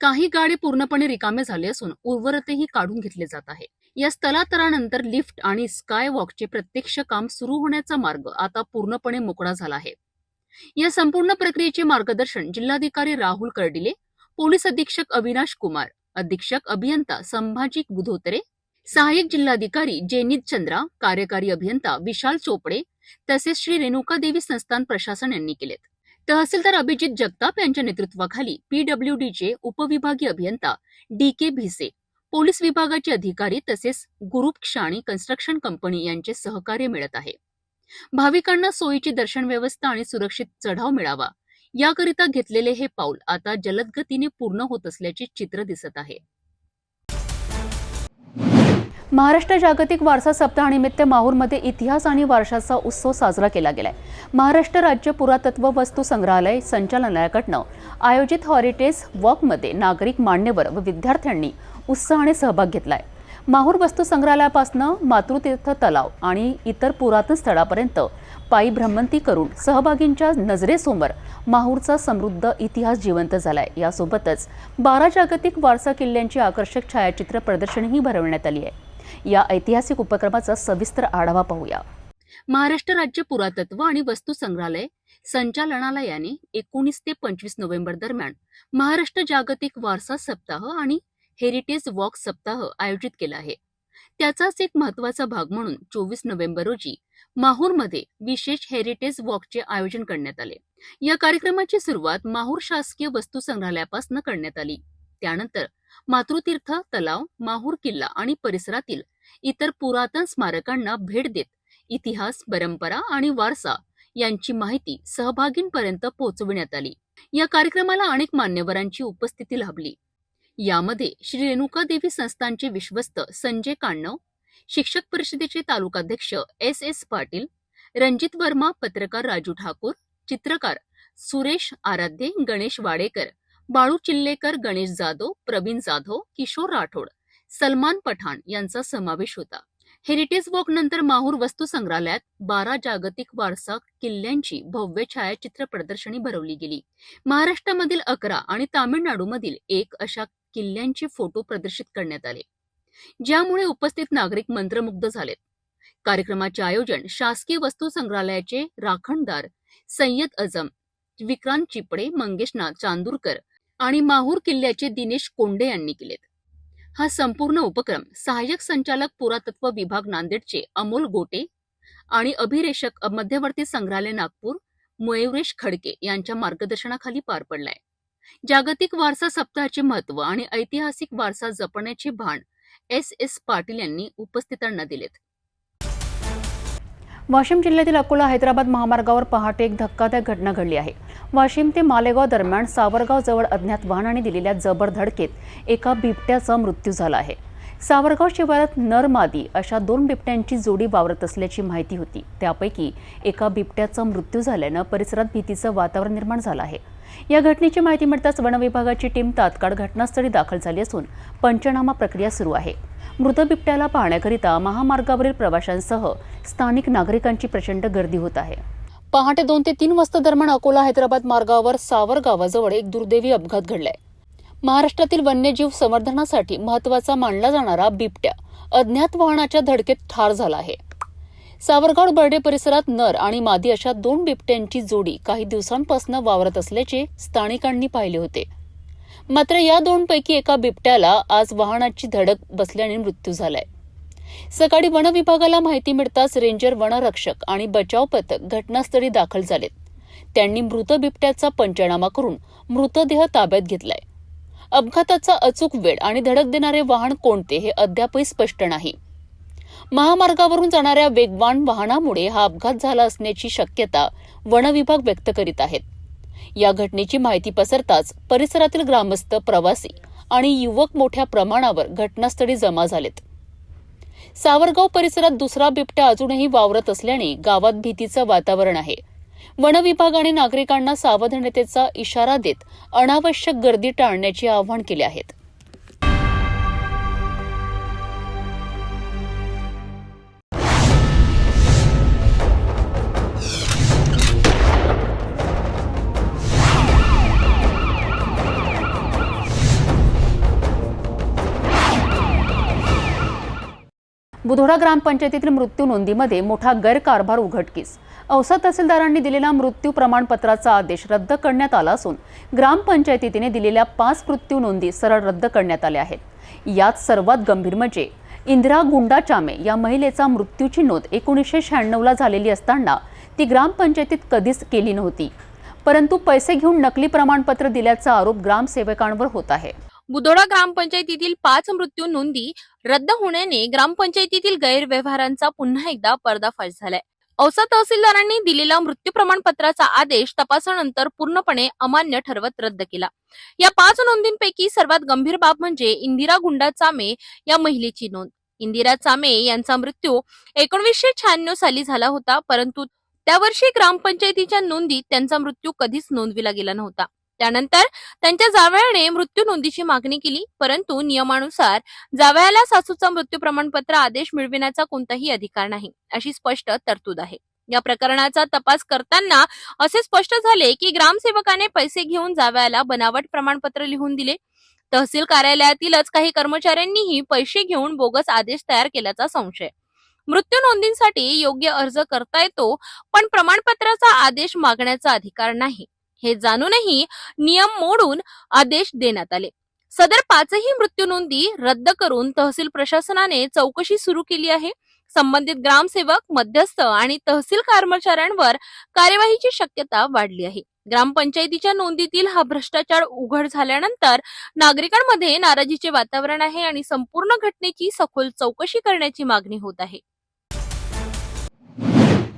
काही गाडे पूर्णपणे रिकामे झाले असून उर्वरितही काढून घेतले जात आहे. या स्थलांतरानंतर लिफ्ट आणि स्काय वॉकचे प्रत्यक्ष काम सुरू होण्याचा मार्ग आता पूर्णपणे मोकळा झाला आहे. या संपूर्ण प्रक्रियेचे मार्गदर्शन जिल्हाधिकारी राहुल कर्डिले, पोलीस अधीक्षक अविनाश कुमार, अधीक्षक अभियंता संभाजी बुधोत्रे, सहाय्यक जिल्हाधिकारी जेनिद चंद्रा, कार्यकारी अभियंता विशाल चोपडे तसेच श्री रेणुका देवी संस्थान प्रशासन यांनी केलेत. तहसीलदार अभिजित जगताप यांच्या नेतृत्वाखाली पीडब्ल्यूडीचे उपविभागीय अभियंता DK भिसे, पोलीस विभागाचे अधिकारी तसेच गुरुप क्षाणी कन्स्ट्रक्शन कंपनी यांचे सहकार्य मिळत आहे. भाविकांना सोयीची दर्शन व्यवस्था आणि सुरक्षित चढाव मिळावा याकरिता घेतलेले हे पाऊल आता जलद गतीने पूर्ण होत असल्याचे चित्र दिसत आहे. महाराष्ट्र जागतिक वारसा सप्ताहानिमित्त माहूरमध्ये इतिहास आणि वारशाचा उत्सव साजरा केला गेलाय. महाराष्ट्र राज्य पुरातत्व वस्तू संग्रहालय संचालनालयाकडनं आयोजित हेरिटेज वॉकमध्ये नागरिक, मान्यवर व विद्यार्थ्यांनी उत्साहाने सहभाग घेतलाय. माहूर वस्तू संग्रहालयापासून मातृतीर्थ तलाव आणि इतर पुरातन स्थळापर्यंत पायी भ्रमंती करून सहभागींच्या नजरेसमोर माहूरचा समृद्ध इतिहास जिवंत झालाय. यासोबतच 12 जागतिक वारसा किल्ल्यांची आकर्षक छायाचित्र प्रदर्शनीही भरवण्यात आली आहे. या ऐतिहासिक उपक्रमाचा सविस्तर आढावा पाहूया. महाराष्ट्र राज्य पुरातत्व आणि वस्तू संग्रहालय संचालनालयाने 19 ते 25 नोव्हेंबर दरम्यान महाराष्ट्र जागतिक वारसा सप्ताह आणि हेरिटेज वॉक सप्ताह आयोजित केला आहे. त्याचाच एक महत्त्वाचा भाग म्हणून 24 नोव्हेंबर रोजी माहूरमध्ये विशेष हेरिटेज वॉकचे आयोजन करण्यात आले. या कार्यक्रमाची सुरुवात माहूर शासकीय वस्तू संग्रहालयापासून करण्यात आली. त्यानंतर मातृतीर्थ तलाव, माहूर किल्ला आणि परिसरातील इतर पुरातन स्मारकांना भेट देत इतिहास, परंपरा आणि वारसा यांची माहिती सहभागींपर्यंत पोहोचविण्यात आली. या कार्यक्रमाला अनेक मान्यवरांची उपस्थिती लाभली. यामध्ये श्री रेणुका देवी संस्थानचे विश्वस्त संजय काण्णव, शिक्षक परिषदेचे तालुकाध्यक्ष S.S. पाटील, रणजित वर्मा, पत्रकार राजू ठाकूर, चित्रकार सुरेश आराध्ये, गणेश वाडेकर, बाळू चिल्लेकर, गणेश जाधव, प्रवीण जाधव, किशोर राठोड, सलमान पठाण यांचा समावेश होता. हेरिटेज वॉक नंतर माहूर वस्तू संग्रहालयात 12 जागतिक वारसा किल्ल्यांची भव्य छायाचित्र प्रदर्शनी भरवली गेली. महाराष्ट्रामधील 11 आणि तामिळनाडूमधील 1 अशा किल्ल्यांचे फोटो प्रदर्शित करण्यात आले, ज्यामुळे उपस्थित नागरिक मंत्रमुग्ध झालेत. कार्यक्रमाचे आयोजन शासकीय वस्तू संग्रहालयाचे राखणदार सय्यद अजम, विक्रांत चिपडे, मंगेशनाथ चांदूरकर आणि माहूर किल्ल्याचे दिनेश कोंडे यांनी केलेत. हा संपूर्ण उपक्रम सहाय्यक संचालक पुरातत्व विभाग नांदेडचे अमोल गोटे आणि अभिरेषक मध्यवर्ती संग्रहालय नागपूर मयुरेश खडके यांच्या मार्गदर्शनाखाली पार पडलाय. जागतिक वारसा सप्ताहाचे महत्त्व आणि ऐतिहासिक वारसा जपण्याचे भान S.S. पाटील यांनी उपस्थितांना दिलेत. वाशिम जिल्ह्यातील अकोला हैदराबाद महामार्गावर पहाटे एक धक्कादायक घटना घडली आहे. वाशिम ते मालेगाव दरम्यान सावरगाव जवळ अज्ञात वाहनाने दिलेल्या जबर धडकेत एका बिबट्याचा मृत्यू झाला आहे. सावरगाव शिवारात नर मादी अशा 2 बिबट्यांची जोडी वावरत असल्याची माहिती होती. त्यापैकी एका बिबट्याचा मृत्यू झाल्यानं परिसरात भीतीचं वातावरण निर्माण झालं आहे. या घटनेची माहिती मिळताच वन विभागाची टीम तात्काळ घटनास्थळी दाखल झाली असून पंचनामा प्रक्रिया सुरू आहे. मृत बिबट्याला पाहण्याकरिता महामार्गावरील प्रवाशांसह स्थानिक नागरिकांची प्रचंड गर्दी होत आहे. पहाटे 2 ते 3 वाजता दरम्यान अकोला हैदराबाद मार्गावर सावर गावाजवळ एक दुर्दैवी अपघात घडलाय. महाराष्ट्रातील वन्यजीव संवर्धनासाठी महत्त्वाचा मानला जाणारा बिबट्या अज्ञात वाहनाच्या धडकेत ठार झाला आहे. सावरगाव बर्डे परिसरात नर आणि मादी अशा 2 बिबट्यांची जोडी काही दिवसांपासून वावरत असल्याचे स्थानिकांनी पाहिले होते. मात्र या 2 पैकी एका बिबट्याला आज वाहनाची धडक बसल्याने मृत्यू झालाय. सकाळी वन विभागाला माहिती मिळताच रेंजर, वनरक्षक आणि बचाव पथक घटनास्थळी दाखल झालेत. त्यांनी मृत बिबट्याचा पंचनामा करून मृतदेह ताब्यात घेतलाय. अपघाताचा अचूक वेळ आणि धडक देणारे वाहन कोणते हे अद्यापही स्पष्ट नाही. महामार्गावरून जाणाऱ्या वेगवान वाहनामुळे हा अपघात झाला असण्याची शक्यता वन विभाग व्यक्त करीत आहेत. या घटनेची माहिती पसरताच परिसरातील ग्रामस्थ, प्रवासी आणि युवक मोठ्या प्रमाणावर घटनास्थळी जमा झालेत. सावरगाव परिसरात दुसरा बिबट्या अजूनही वावरत असल्याने गावात भीतीचं वातावरण आहे. वन विभागाने नागरिकांना सावधानतेचा इशारा देत अनावश्यक गर्दी टाळण्याचे आवाहन केले आहेत. बुधोडा ग्रामपंचायतीतील मृत्यू नोंदीमध्ये मोठा गैरकारभार उघडकीस. औसा तहसीलदारांनी दिलेला मृत्यू प्रमाणपत्राचा आदेश रद्द करण्यात आला असून ग्रामपंचायतीने दिलेल्या 5 मृत्यू नोंदी सरळ रद्द करण्यात आल्या आहेत. यात सर्वात गंभीर म्हणजे इंदिरा गुंडा चामे या महिलेचा मृत्यूची नोंद 1996ला झालेली असताना ती ग्रामपंचायतीत कधीच केली नव्हती, परंतु पैसे घेऊन नकली प्रमाणपत्र दिल्याचा आरोप ग्रामसेवकांवर होत आहे. बुधोडा ग्रामपंचायतीतील 5 मृत्यू नोंदी रद्द होण्याने ग्रामपंचायतीतील गैरव्यवहारांचा पुन्हा एकदा पर्दाफाश झालाय. औसा तहसीलदारांनी दिलेला मृत्यू प्रमाणपत्राचा आदेश तपासानंतर पूर्णपणे अमान्य ठरवत रद्द केला. या 5 नोंदींपैकी सर्वात गंभीर बाब म्हणजे इंदिरा गुंडा चामे या महिलेची नोंद. इंदिरा चामे यांचा मृत्यू 1996 साली झाला होता, परंतु त्या वर्षी ग्रामपंचायतीच्या नोंदीत त्यांचा मृत्यू कधीच नोंदविला गेला नव्हता. त्यानंतर त्यांच्या जावयाने मृत्यू नोंदीची मागणी केली, परंतु नियमानुसार जावयाला सासूचा मृत्यू प्रमाणपत्र आदेश मिळविण्याचा कोणताही अधिकार नाही, अशी स्पष्ट तरतूद आहे. या प्रकरणाचा तपास करताना असे स्पष्ट झाले की ग्रामसेवकाने पैसे घेऊन जावयाला बनावट प्रमाणपत्र लिहून दिले. तहसील कार्यालयातीलच काही कर्मचाऱ्यांनीही पैसे घेऊन बोगस आदेश तयार केल्याचा संशय. मृत्यू नोंदीसाठी योग्य अर्ज करता येतो, पण प्रमाणपत्राचा आदेश मागण्याचा अधिकार नाही, हे जाणूनही नियम मोडून आदेश देण्यात आले. सदर 5ही मृत्यू नोंदी रद्द करून तहसील प्रशासनाने चौकशी सुरू केली आहे. संबंधित ग्रामसेवक, मध्यस्थ आणि तहसील कर्मचाऱ्यांवर कार्यवाहीची शक्यता वाढली आहे. ग्रामपंचायतीच्या नोंदीतील हा भ्रष्टाचार उघड झाल्यानंतर नागरिकांमध्ये नाराजीचे वातावरण आहे आणि संपूर्ण घटनेची सखोल चौकशी करण्याची मागणी होत आहे.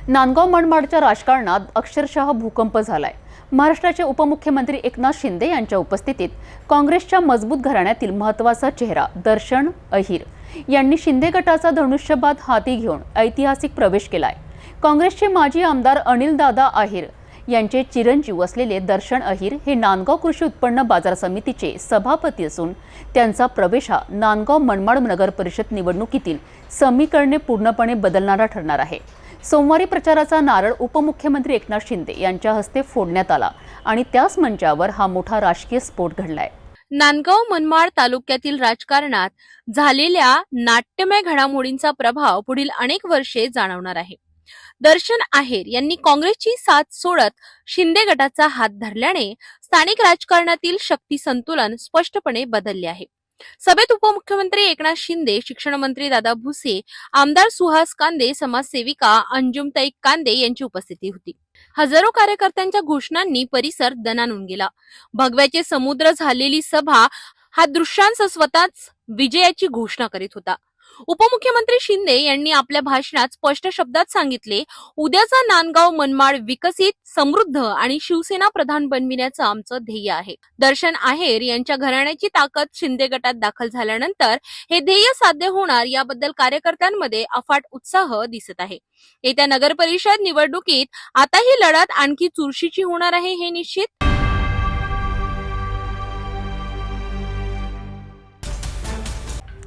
नांदगाव मनमाडच्या राजकारणात अक्षरशः भूकंप झालाय. महाराष्ट्राचे उपमुख्यमंत्री एकनाथ शिंदे यांच्या उपस्थितीत काँग्रेसच्या मजबूत घराण्यातील महत्त्वाचा चेहरा दर्शन अहिर यांनी शिंदे गटाचा धनुष्यबाद हाती घेऊन ऐतिहासिक प्रवेश केलाय. काँग्रेसचे माजी आमदार अनिलदादा अहिर यांचे चिरंजीव असलेले दर्शन अहिर हे नांदगाव कृषी उत्पन्न बाजार समितीचे सभापती असून त्यांचा प्रवेश हा नांदगाव मनमाड नगर परिषद निवडणुकीतील समीकरणे पूर्णपणे बदलणारा ठरणार आहे. सोमवारी प्रचाराचा नारळ उपमुख्यमंत्री एकनाथ शिंदे यांच्या हस्ते फोडण्यात आला आणि त्याच मंचावर हा मोठा राजकीय स्फोट घडलाय. नांदगाव मनमाड तालुक्यातील राजकारणात झालेल्या नाट्यमय घडामोडींचा प्रभाव पुढील अनेक वर्षे जाणवणार आहे. दर्शन आहेर यांनी काँग्रेसची साथ सोडत शिंदे गटाचा हात धरल्याने स्थानिक राजकारणातील शक्ती संतुलन स्पष्टपणे बदलले आहे. सभेत उपमुख्यमंत्री एकनाथ शिंदे, शिक्षण मंत्री दादा भुसे, आमदार सुहास कांदे, समाजसेविका अंजुमताई कांदे यांची उपस्थिती होती. हजारो कार्यकर्त्यांच्या घोषणांनी परिसर दणाणून गेला. भगव्याचे समुद्र झालेली सभा हा दृश्यांश स्वतःच विजयाची घोषणा करीत होता. उपमुख्यमंत्री शिंदे यांनी आपल्या भाषणात स्पष्ट शब्दात सांगितले, उद्याचा नांदगाव मनमाड विकसित, समृद्ध आणि शिवसेना प्रधान बनविण्याचं आमचं ध्येय आहे. दर्शन आहेर यांच्या घराण्याची ताकद शिंदे गटात दाखल झाल्यानंतर हे ध्येय साध्य होणार याबद्दल कार्यकर्त्यांमध्ये अफाट उत्साह दिसत आहे. येत्या नगर परिषद निवडणुकीत आता ही लढत आणखी चुरशीची होणार आहे हे निश्चित.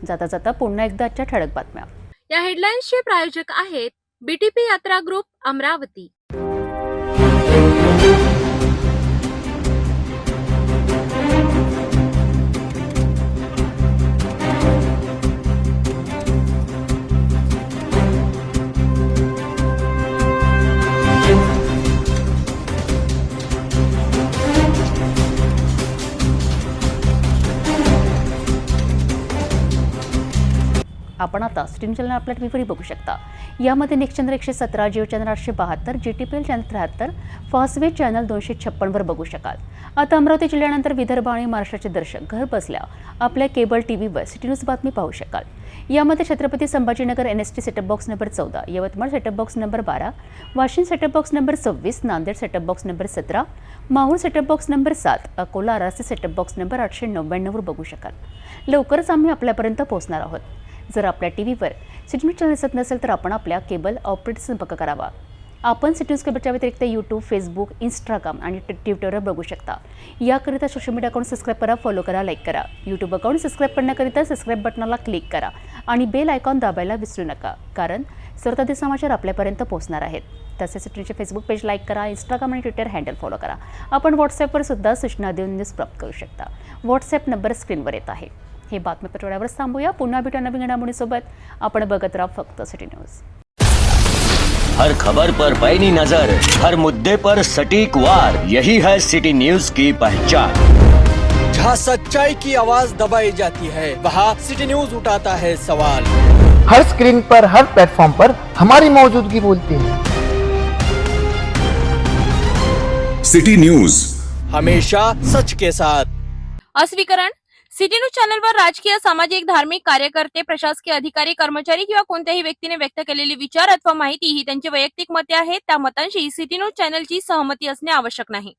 जाता जाता पुन्हा एकदा आजच्या ठळक बातम्या. या हेडलाईन्सचे प्रायोजक आहेत बीटीपी यात्रा ग्रुप अमरावती. आपण आता स्ट्रीम चॅनल आपल्या टीव्हीवर बघू शकता. यामध्ये next channel 117, Jio channel 872, GTPL channel 73, Fastway channel 256 वर बघू शकाल. आता अमरावती जिल्ह्यानंतर विदर्भ आणि महाराष्ट्राचे दर्शक घर बसल्या आपल्या केबल टीव्हीवर सिटी न्यूज बातमी पाहू शकाल. यामध्ये Chhatrapati Sambhajinagar NST setup box number 14, Yavatmal setup box number 12, Washim setup box number 26, Nanded setup box number 17, Mahur setup box number 7, Akola आरासे सेटअप बॉक्स नंबर 899 वर बघू शकाल. लवकरच आम्ही आपल्यापर्यंत पोहोचणार आहोत. जर आपल्या टीव्हीवर सिटी न्यूज चॅनल दिसत नसेल तर आपण आपल्या केबल ऑपरेटर संपर्क करावा. आपण सिटी न्यूज केबलच्या व्यतिरिक्त यूट्यूब, फेसबुक, इंस्टाग्राम आणि ट्विटरवर बघू शकता. याकरिता सोशल मीडिया अकाउंट सबस्क्राईब करा, फॉलो करा, लाईक करा. यूट्यूब अकाउंट सबस्क्राईब करण्याकरिता सबस्क्राईब बटनाला क्लिक करा आणि बेल आयकॉन दाबायला विसरू नका, कारण सर्वताधी समाचार आपल्यापर्यंत पोहोचणार आहेत. तसेच सिटी न्यूजचे फेसबुक पेज लाईक करा, इंस्टाग्राम आणि ट्विटर हँडल फॉलो करा. आपण व्हॉट्सॲपवर सुद्धा सूचना देऊन न्यूज प्राप्त करू शकता. व्हॉट्सॲप नंबर स्क्रीनवर येत आहे. हे बातमीपत्रावर थांबूया. पुन्हा भेटू नवीन घडामोडींसोबत. आपण बघत राहा फक्त सिटी न्यूज. हर खबर पर पैनी नजर, हर मुद्दे पर सटीक वार, यही है सिटी न्यूज की पहचान. जहाँ सच्चाई की आवाज दबाई जाती है, वहाँ सिटी न्यूज उठाता है सवाल. हर स्क्रीन पर, हर प्लेटफॉर्म पर हमारी मौजूदगी बोलती है. सिटी न्यूज, हमेशा सच के साथ. अस्वीकरण. सिटी न्यूज चॅनलवर राजकीय, सामाजिक, धार्मिक कार्यकर्ते, प्रशासकीय अधिकारी, कर्मचारी किंवा कोणत्याही व्यक्तीने व्यक्त केलेली विचार अथवा माहिती ही त्यांची वैयक्तिक मते आहेत. त्या मतांशी सिटी न्यूज चॅनलची सहमती असणे आवश्यक नाही.